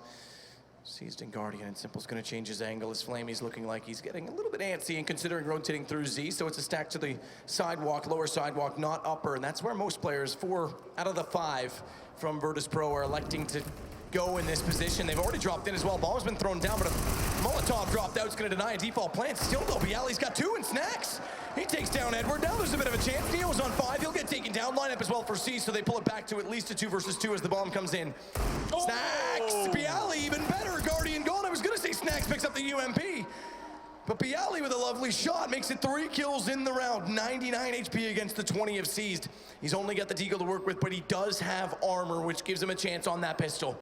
seized in Guardian, and Simple's going to change his angle as Flamey's looking like he's getting a little bit antsy and considering rotating through Z, so it's a stack to the sidewalk, lower sidewalk, not upper, and that's where most players, 4 out of the 5 from Virtus.pro are electing to go in this position. They've already dropped in as well. Bomb's been thrown down, but a Molotov dropped out. It's going to deny a default plant. Still, though, Bialy's got 2 and Snacks. He takes down Edward. Now there's a bit of a chance. Neo's on 5. He'll get taken down. Lineup as well for C, so they pull it back to at least a 2 versus 2 as the bomb comes in. Oh! Snacks! Bialy even better. Guardian gone. I was going to say Snacks picks up the UMP. But Bialy with a lovely shot makes it 3 kills in the round. 99 HP against the 20 of seized. He's only got the Deagle to work with, but he does have armor, which gives him a chance on that pistol.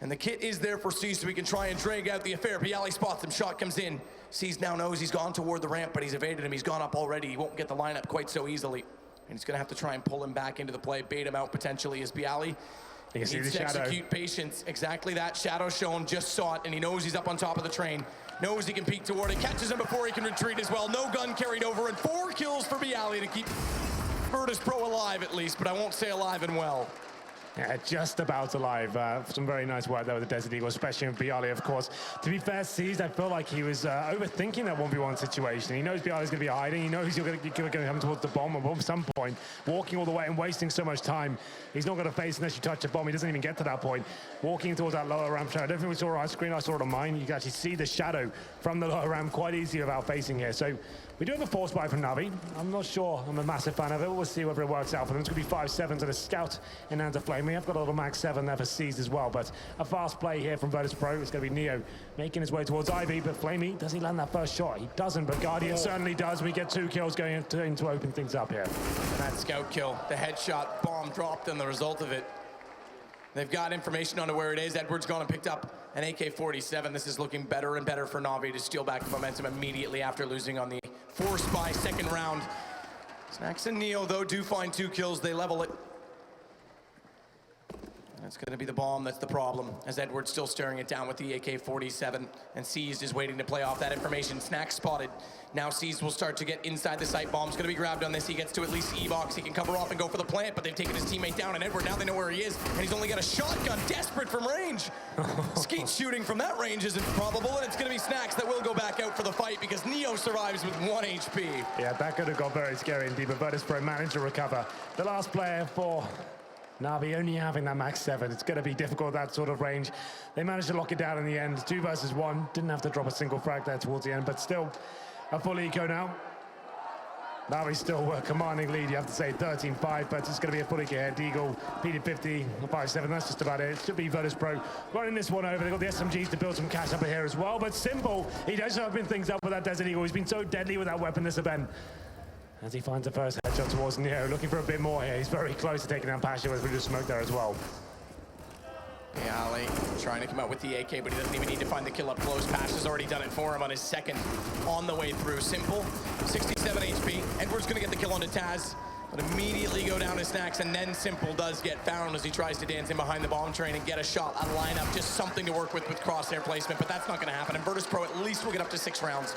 And the kit is there for C, so we can try and drag out the affair. Bialy spots him, shot comes in. C's now knows he's gone toward the ramp, but he's evaded him. He's gone up already. He won't get the lineup quite so easily. And he's gonna have to try and pull him back into the play, bait him out potentially as Bialy needs to execute patience. Exactly that. Shadow shown, just saw it, and he knows he's up on top of the train. Knows he can peek toward it, catches him before he can retreat as well. No gun carried over, and 4 kills for Bialy to keep Virtus.pro alive at least, but I won't say alive and well. Yeah, just about alive. Some very nice work there with the Desert Eagle, especially in Bialy, of course. To be fair, Seized, I feel like he was overthinking that 1v1 situation. He knows Bialy's going to be hiding. He knows you're going to come towards the bomb at some point, walking all the way and wasting so much time. He's not going to face unless you touch the bomb. He doesn't even get to that point. Walking towards that lower ramp. I don't think we saw it on screen. I saw it on mine. You can actually see the shadow from the lower ramp quite easy without facing here. So we do have a force buy from Navi. I'm not sure I'm a massive fan of it. We'll see whether it works out for them. It's going to be 5-7 to the Scout in Hands of Flame. We have got a little max 7 there for Seized as well, but a fast play here from Virtus.pro. It's going to be Neo making his way towards Ivy, but Flamey, does he land that first shot? He doesn't, but Guardian certainly does. We get 2 kills going to open things up here. That Scout kill, the headshot, bomb dropped, and the result of it. They've got information on where it is. Edward's gone and picked up an AK-47. This is looking better and better for Na'Vi to steal back the momentum immediately after losing on the force by second round. Snacks and Neo, though, do find 2 kills. They level it. That's going to be the bomb that's the problem, as Edward's still staring it down with the AK-47, and Seized is waiting to play off that information. Snack spotted. Now Seized will start to get inside the site. Bomb's going to be grabbed on this. He gets to at least E-Box. He can cover off and go for the plant, but they've taken his teammate down, and Edward, now they know where he is, and he's only got a shotgun, desperate from range. Skeet shooting from that range isn't probable, and it's going to be Snacks that will go back out for the fight because Neo survives with 1 HP. Yeah, that could have got very scary indeed, but Virtus.pro managed to recover. The last player for Na'Vi only having that max 7. It's going to be difficult, that sort of range. They managed to lock it down in the end. 2 versus 1. Didn't have to drop a single frag there towards the end, but still a full eco now. Na'Vi still a commanding lead, you have to say, 13-5, but it's going to be a full eco here. Deagle, PD50, 5-7, that's just about it. It should be Virtus.pro running this one over. They've got the SMGs to build some cash up here as well, but Simple, he does open things up with that Desert Eagle. He's been so deadly with that weapon this event. As he finds the first headshot towards Neo, looking for a bit more here. He's very close to taking down Pasha as we just smoked there as well. Yeah, Ali trying to come out with the AK, but he doesn't even need to find the kill up close. Pasha's already done it for him on his second on the way through. Simple, 67 HP. Edward's going to get the kill onto Taz, but immediately go down to Snacks, and then Simple does get found as he tries to dance in behind the bomb train and get a shot on lineup. Just something to work with crosshair placement, but that's not going to happen. And Virtus.pro at least will get up to 6 rounds.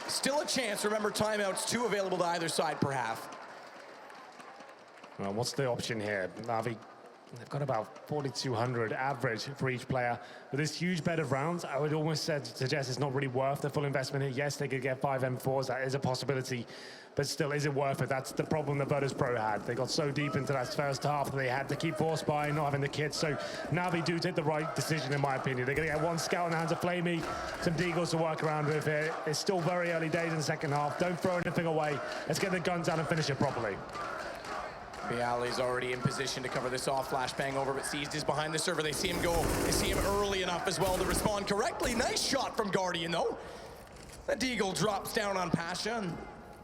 Still a chance. Remember, timeouts 2 available to either side per half. Well, what's the option here? Na'Vi, they've got about 4,200 average for each player. With this huge bed of rounds, I would almost suggest it's not really worth the full investment here. Yes, they could get 5 M4s. That is a possibility. But still, is it worth it? That's the problem that Virtus.pro had. They got so deep into that first half that they had to keep force buying, not having the kits. So Na'Vi do take the right decision, in my opinion. They're going to get 1 scout in the hands of Flamey, some Deagles to work around with here. It's still very early days in the second half. Don't throw anything away. Let's get the guns out and finish it properly. Bialy's already in position to cover this off. Flashbang over, but Seized is behind the server. They see him go. They see him early enough as well to respond correctly. Nice shot from Guardian, though. The Deagle drops down on Pasha. And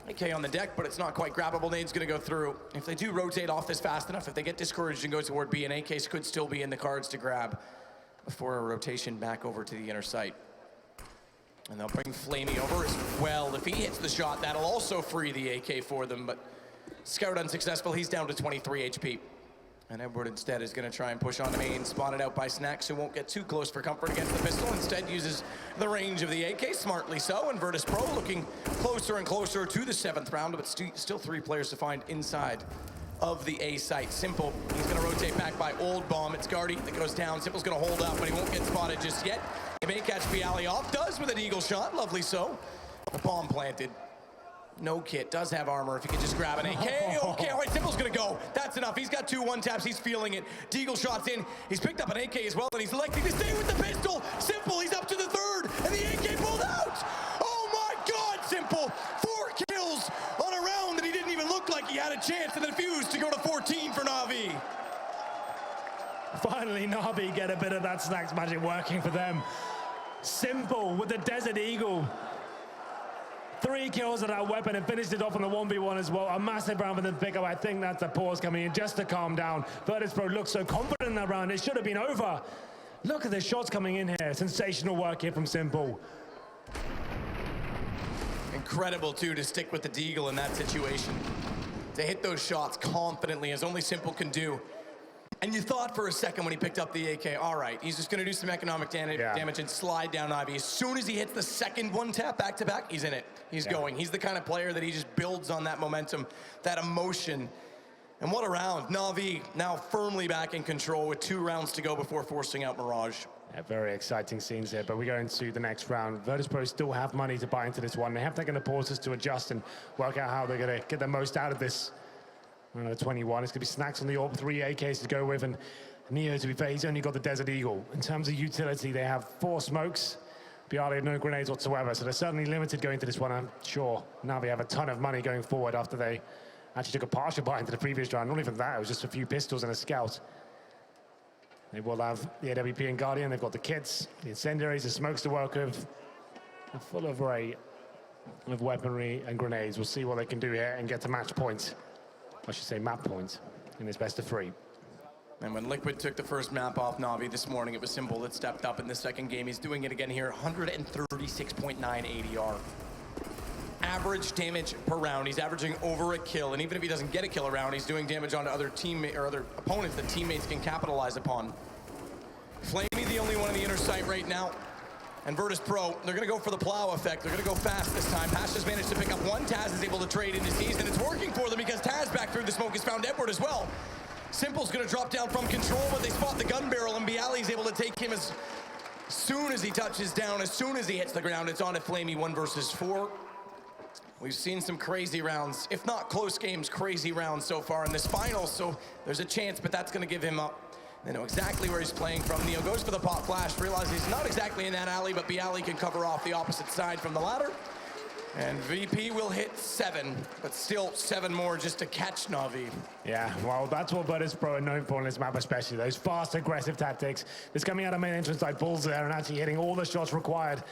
AK on the deck, but it's not quite grabbable. Nade's going to go through. If they do rotate off this fast enough, if they get discouraged and go toward B, an AK could still be in the cards to grab before a rotation back over to the inner site. And they'll bring Flamey over as well. If he hits the shot, that'll also free the AK for them, but Scout unsuccessful. He's down to 23 HP. And Edward instead is going to try and push on the main, spotted out by Snacks, who won't get too close for comfort against the pistol. Instead uses the range of the AK, smartly so. And Virtus.pro looking closer and closer to the 7th round, but still 3 players to find inside of the A site. Simple, he's going to rotate back by Old Bomb. It's Guardy that goes down. Simple's going to hold up, but he won't get spotted just yet. He may catch Bialy off, does with an Eagle shot, lovely so. The bomb planted. No kit, does have armor if he could just grab an AK. Okay, all right, Simple's gonna go. That's enough. He's got 2 1-taps, he's feeling it. Deagle shots in. He's picked up an AK as well, and he's electing to stay with the pistol. Simple, he's up to the 3rd, and the AK pulled out. Oh my God, Simple. 4 kills on a round that he didn't even look like he had a chance, and then fused to go to 14 for Na'Vi. Finally, Na'Vi get a bit of that Snacks magic working for them. Simple with the Desert Eagle. 3 kills of that weapon and finished it off on the 1v1 as well. A massive round for them to pick up. I think that's a pause coming in just to calm down. Virtus.pro looks so confident in that round. It should have been over. Look at the shots coming in here. Sensational work here from Simple. Incredible, too, to stick with the Deagle in that situation. To hit those shots confidently, as only Simple can do. And you thought for a second when he picked up the AK, all right, he's just going to do some economic damage and slide down Ivy. As soon as he hits the second 1-tap back-to-back, he's in it. He's going. He's the kind of player that he just builds on that momentum, that emotion. And what a round. Na'Vi now firmly back in control with 2 rounds to go before forcing out Mirage. Yeah, very exciting scenes here, but we go into the next round. Virtus.pro still have money to buy into this one. They have taken the pauses to adjust and work out how they're going to get the most out of this. 21, it's going to be Snacks on the AWP, 3 AKs to go with, and Neo, to be fair, he's only got the Desert Eagle. In terms of utility, they have 4 smokes. Bialy have no grenades whatsoever, so they're certainly limited going to this one. I'm sure Na'Vi have a ton of money going forward after they actually took a partial buy into the previous round. Not even that, it was just a few pistols and a scout. They will have the AWP and Guardian. They've got the kits, the incendiaries, the smokes to work with. They're full of array of weaponry and grenades. We'll see what they can do here and get to match points. I should say map points in this best of 3. And when Liquid took the first map off Na'Vi this morning, it was Simple that stepped up in the second game. He's doing it again here, 136.9 ADR. Average damage per round. He's averaging over a kill, and even if he doesn't get a kill around, he's doing damage onto other teammates or other opponents that teammates can capitalize upon. Flamey the only one in the inner sight right now. And Virtus.pro, they're going to go for the plow effect. They're going to go fast this time. Pasha's managed to pick up one. Taz is able to trade into Seas, and it's working for them because Taz back through the smoke has found Edward as well. Simple's going to drop down from control, but they spot the gun barrel, and Bialy's able to take him as soon as he touches down, as soon as he hits the ground. It's on to Flamey 1 versus 4. We've seen some crazy rounds, if not close games, crazy rounds so far in this final, so there's a chance, but that's going to give him up. They know exactly where he's playing from. Neo goes for the pop flash, realizes he's not exactly in that alley, but Bialy can cover off the opposite side from the ladder. And VP will hit 7, but still 7 more just to catch Na'Vi. Yeah, well, that's what Virtus.pro are known for in this map, especially those fast, aggressive tactics. Just coming out of main entrance like bulls there and actually hitting all the shots required.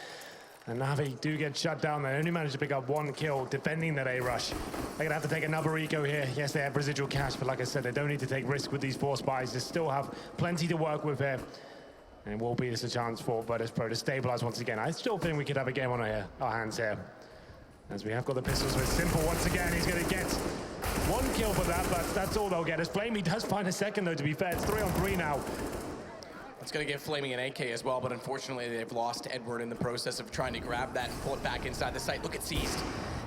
And Na'Vi do get shut down. They only managed to pick up 1 kill defending that A-rush. They're going to have to take another eco here. Yes, they have residual cash, but like I said, they don't need to take risk with these 4 spies. They still have plenty to work with here. And it will be just a chance for Virtus.pro to stabilize once again. I still think we could have a game on our hands here. As we have got the pistols with Simple once again. He's going to get 1 kill for that, but that's all they'll get. As Flamey does find a second, though, to be fair. It's 3 on 3 now. It's going to give Flaming an AK as well, but unfortunately they've lost Edward in the process of trying to grab that and pull it back inside the site. Look at Seized.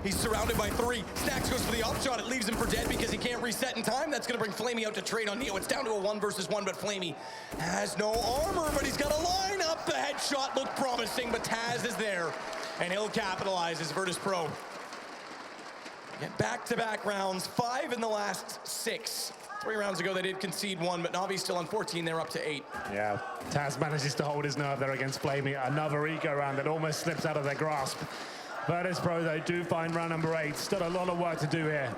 He's surrounded by 3. Snacks goes for the up shot. It leaves him for dead because he can't reset in time. That's going to bring Flamey out to trade on Neo. It's down to a 1 versus 1, but Flamey has no armor, but he's got a line up. The headshot looked promising, but Taz is there, and he'll capitalize as Virtus.pro. Get back-to-back rounds, 5 in the last 6. 3 rounds ago, they did concede 1, but Na'Vi's still on 14. They're up to 8. Yeah, Taz manages to hold his nerve there against Flamey. Another eco round that almost slips out of their grasp. Virtus.pro, they do find round number 8. Still a lot of work to do here.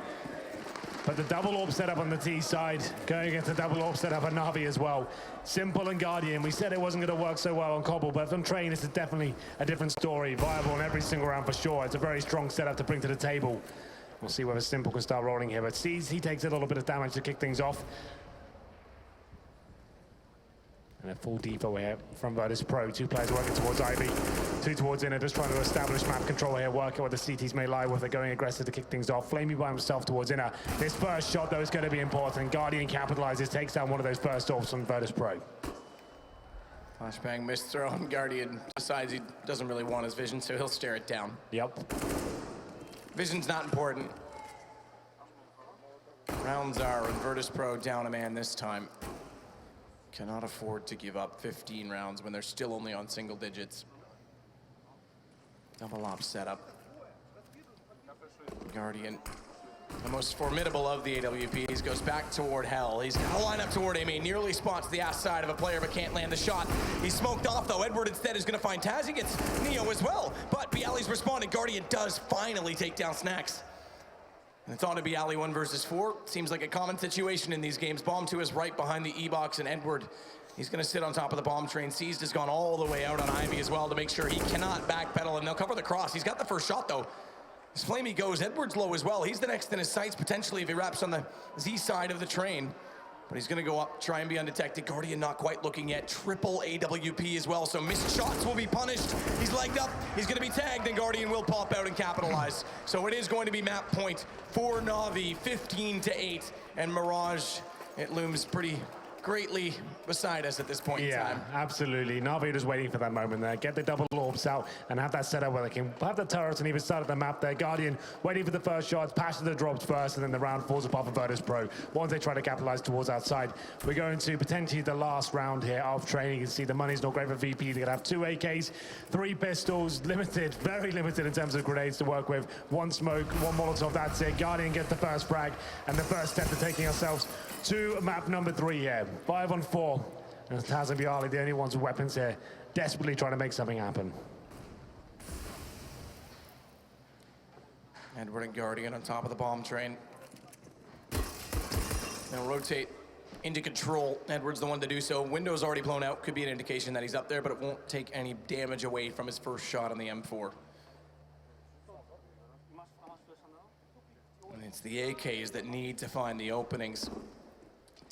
But the double AWP setup on the T side, going against the double AWP setup on Na'Vi as well. Simple and Guardian, we said it wasn't going to work so well on Cobble, but from Train, this is definitely a different story. Viable in every single round for sure. It's a very strong setup to bring to the table. We'll see whether Simple can start rolling here, but Sees, he takes a little bit of damage to kick things off. And a full default here from Virtus.pro. 2 players working towards Ivy, 2 towards Inner, just trying to establish map control here, work out where the CTs may lie with. They're going aggressive to kick things off. Flamey by himself towards Inner. This first shot, though, is going to be important. Guardian capitalizes, takes down one of those first AWPs on Virtus.pro. Flashbang missed throw, and Guardian decides he doesn't really want his vision, so he'll stare it down. Yep. Vision's not important. Rounds are, and Virtus.pro down a man this time. Cannot afford to give up 15 rounds when they're still only on single digits. Double op setup. Guardian, the most formidable of the AWPs, goes back toward Hell. He's gonna line up toward Amy, nearly spots the ass side of a player but can't land the shot. He's smoked off though. Edward instead is gonna find Taz. He gets Neo as well, but Bialy's responded. Guardian does finally take down Snacks. And it's on to Bialy 1 versus 4. Seems like a common situation in these games. Bomb 2 is right behind the E-box, and Edward, he's gonna sit on top of the bomb train. Seized has gone all the way out on Ivy as well to make sure he cannot backpedal, and they'll cover the cross. He's got the first shot though. As Flamey goes, Edward's low as well. He's the next in his sights potentially if he wraps on the Z side of the train. But he's gonna go up, try and be undetected. Guardian not quite looking yet. Triple AWP as well, so missed shots will be punished. He's legged up, he's gonna be tagged, and Guardian will pop out and capitalize. So it is going to be map point for Na'Vi, 15 to 8. And Mirage, it looms pretty greatly beside us at this point in time. Absolutely. Na'Vi just waiting for that moment there. Get the double orbs out and have that setup where they can have the turrets and even start at the map there. Guardian waiting for the first shots, passes the drops first, and then the round falls apart for Virtus.pro. Once they try to capitalize towards outside, we're going to potentially the last round here of training. You can see the money's not great for VP. They're going to have 2 AKs, 3 pistols, limited, very limited in terms of grenades to work with. 1 smoke, 1 Molotov, that's it. Guardian gets the first frag and the first step to taking ourselves to map number 3 here. 5 on 4. And Taz and Bialy, the only ones with weapons here, desperately trying to make something happen. Edward and Guardian on top of the bomb train. They'll rotate into control. Edward's the one to do so. Window's already blown out. Could be an indication that he's up there, but it won't take any damage away from his first shot on the M4. And it's the AKs that need to find the openings.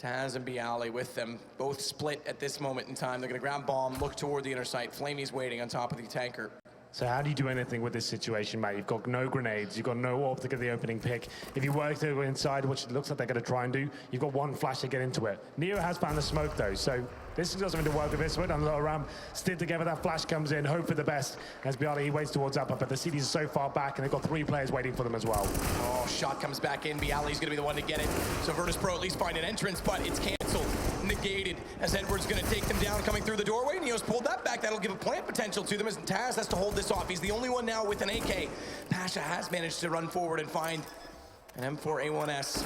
Taz and Bialy with them, both split at this moment in time. They're going to grab bomb, look toward the inner site. Flamey's waiting on top of the tanker. So how do you do anything with this situation, mate? You've got no grenades, you've got no orb to get the opening pick. If you work to go inside, which it looks like they're going to try and do, you've got 1 flash to get into it. Neo has found the smoke, though, so this is something to work with this one. On the little ramp, stick together, that flash comes in, hope for the best. As Bialy, he waits towards upper, but the CDs are so far back, and they've got 3 players waiting for them as well. Oh, shot comes back in. Bialy's going to be the one to get it. So Virtus.pro at least find an entrance, but it's canceled. Negated as Edward's going to take them down coming through the doorway. Neo's pulled that back. That'll give a plant potential to them as Taz has to hold this off. He's the only one now with an AK. Pasha has managed to run forward and find an M4A1S.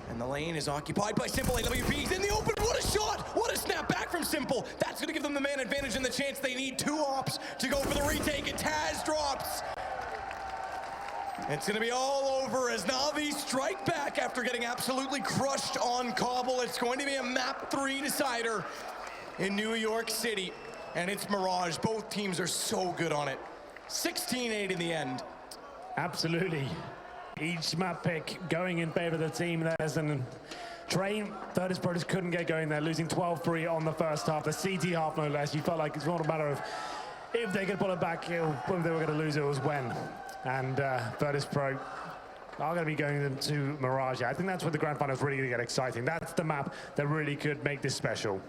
And the lane is occupied by Simple. AWP. He's in the open. What a shot! What a snap back from Simple. That's going to give them the man advantage and the chance they need. 2 ops to go for the retake, and Taz drops. It's going to be all over as Na'Vi strike back after getting absolutely crushed on Cobble. It's going to be a map 3 decider in New York City, and it's Mirage. Both teams are so good on it. 16-8 in the end. Absolutely. Each map pick going in favor of the team. There's an train. Virtus.pro just couldn't get going there, losing 12-3 on the first half. The CT half, no less. You felt like it's not a matter of if they could pull it back, when they were going to lose, it was when. And Virtus.pro are going to be going to Mirage. I think that's where the grand final is really going to get exciting. That's the map that really could make this special.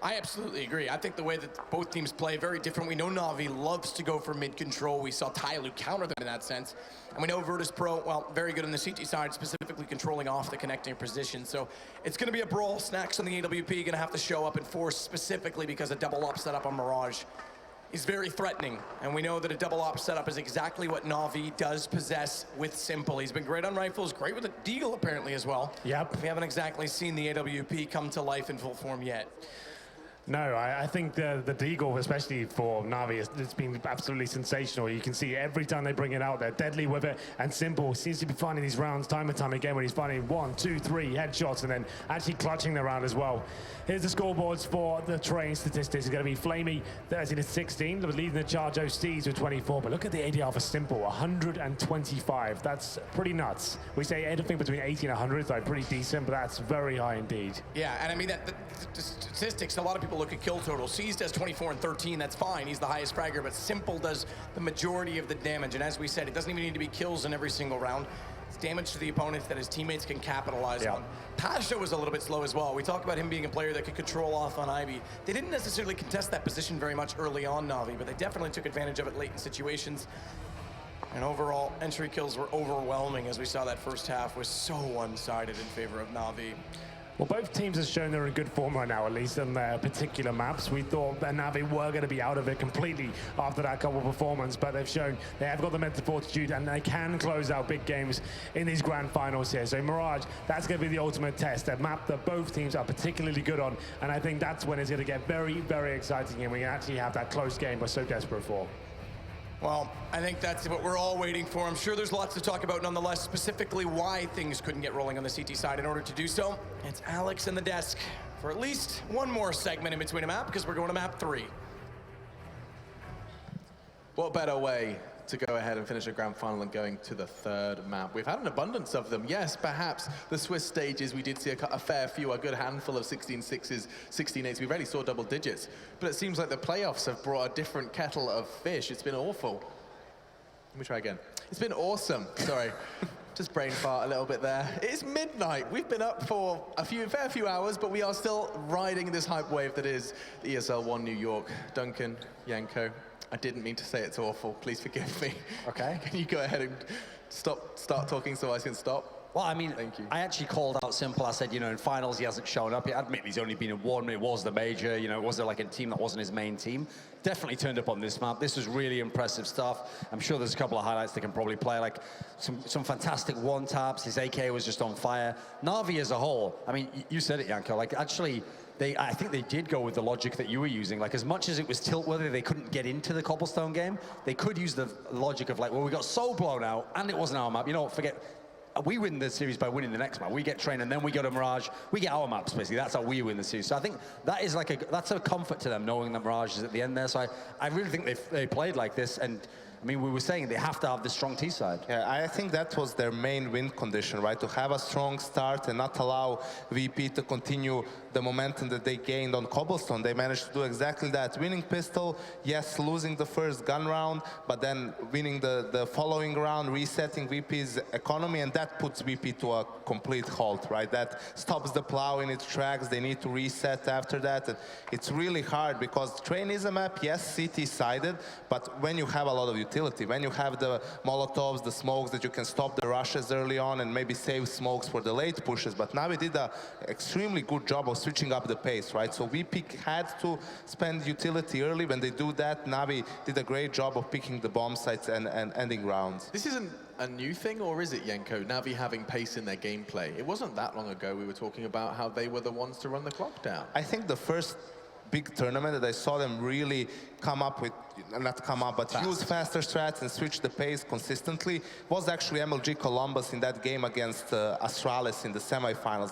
I absolutely agree. I think the way that both teams play very different. We know Na'Vi loves to go for mid control. We saw Tyloo counter them in that sense. And we know Virtus.pro, well, very good on the CT side, specifically controlling off the connecting position. So it's going to be a brawl. Snacks on the AWP going to have to show up in force specifically because a double op setup on Mirage is very threatening, and we know that a double op setup is exactly what Na'Vi does possess with Simple. He's been great on rifles, great with a deagle apparently as well. Yep. We haven't exactly seen the AWP come to life in full form yet. No, I think the deagle, especially for Na'Vi, it's been absolutely sensational. You can see every time they bring it out, they're deadly with it. And Simple seems to be finding these rounds time and time again when he's finding 1, 2, 3 headshots and then actually clutching the round as well. Here's the scoreboards for the train statistics. It's going to be Flamey 13-16, leading the charge OCs with 24. But look at the ADR for Simple, 125. That's pretty nuts. We say anything between 80 and 100 is like pretty decent, but that's very high indeed. Yeah, and I mean, the statistics, a lot of people look at kill total. Seas does 24 and 13, that's fine. He's the highest fragger, but Simple does the majority of the damage. And as we said, it doesn't even need to be kills in every single round. It's damage to the opponents that his teammates can capitalize on. Pasha was a little bit slow as well. We talked about him being a player that could control off on Ivy. They didn't necessarily contest that position very much early on, Na'Vi, but they definitely took advantage of it late in situations. And overall, entry kills were overwhelming as we saw that first half was so one-sided in favor of Na'Vi. Well, both teams have shown they're in good form right now, at least on their particular maps. We thought that Na'Vi were going to be out of it completely after that couple performance, but they've shown they have got the mental fortitude and they can close out big games in these grand finals here. So Mirage, that's going to be the ultimate test, a map that both teams are particularly good on, and I think that's when it's going to get very, very exciting and we can actually have that close game we're so desperate for. Well, I think that's what we're all waiting for. I'm sure there's lots to talk about nonetheless, specifically why things couldn't get rolling on the CT side. In order to do so, it's Alex and the desk for at least one more segment in between a map, because we're going to map 3. What better way to go ahead and finish a grand final and going to the 3rd map? We've had an abundance of them. Yes, perhaps the Swiss stages, we did see a fair few, a good handful of 16-6s, 16-8s. We rarely saw double digits, but it seems like the playoffs have brought a different kettle of fish. It's been awful. Let me try again. It's been awesome, sorry. Just brain fart a little bit there. It's midnight. We've been up for a fair few hours, but we are still riding this hype wave that is the ESL 1 New York. Duncan, Yanko, I didn't mean to say it's awful. Please forgive me. Okay. Can you go ahead and start talking so I can stop? Well, I mean, Thank you. I actually called out Simple. I said, you know, in finals he hasn't shown up. I admit he's only been in one. It was the major. You know, it was like a team that wasn't his main team. Definitely turned up on this map. This was really impressive stuff. I'm sure there's a couple of highlights they can probably play, like some fantastic one taps. His AK was just on fire. Na'Vi as a whole. I mean, you said it, Yanko. Like actually, I think they did go with the logic that you were using. Like as much as it was tilt-worthy, they couldn't get into the cobblestone game. They could use the logic of like, well, we got so blown out, and it wasn't our map. You know what? Forget. We win the series by winning the next map. We get trained and then we go to Mirage. We get our maps, basically. That's how we win the series. So I think that is like that's a comfort to them, knowing that Mirage is at the end there. So I really think they played like this. And I mean, we were saying they have to have the strong T side. Yeah, I think that was their main win condition, right? To have a strong start and not allow VP to continue the momentum that they gained on Cobblestone. They managed to do exactly that. Winning pistol, yes, losing the first gun round, but then winning the following round, resetting VP's economy, and that puts VP to a complete halt, right? That stops the plow in its tracks. They need to reset after that. And it's really hard because Train is a map, yes, CT-sided, but when you have a lot of utility, when you have the Molotovs, the smokes that you can stop the rushes early on and maybe save smokes for the late pushes, but Navi did an extremely good job of switching up the pace, right? So VP had to spend utility early. When they do that, Navi did a great job of picking the bomb sites and ending rounds. This isn't a new thing, or is it, Yanko? Navi having pace in their gameplay. It wasn't that long ago we were talking about how they were the ones to run the clock down. I think the first big tournament that I saw them really come up with, not come up, but use faster strats and switch the pace consistently was actually MLG Columbus in that game against Astralis in the semifinals.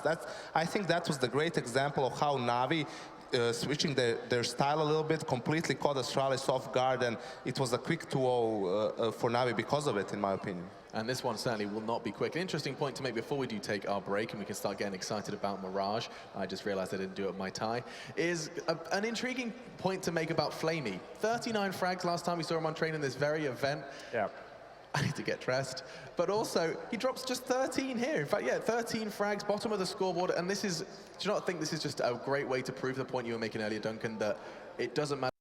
I think that was the great example of how Navi switching their style a little bit completely caught Astralis off guard, and it was a quick 2-0 for Navi because of it, in my opinion. And this one certainly will not be quick. An interesting point to make before we do take our break and we can start getting excited about Mirage, I just realized I didn't do it at my tie, is an intriguing point to make about Flamey. 39 frags last time we saw him on train in this very event. Yeah. I need to get dressed. But also, he drops just 13 here. In fact, yeah, 13 frags, bottom of the scoreboard. And this is, do you not think this is just a great way to prove the point you were making earlier, Duncan, that it doesn't matter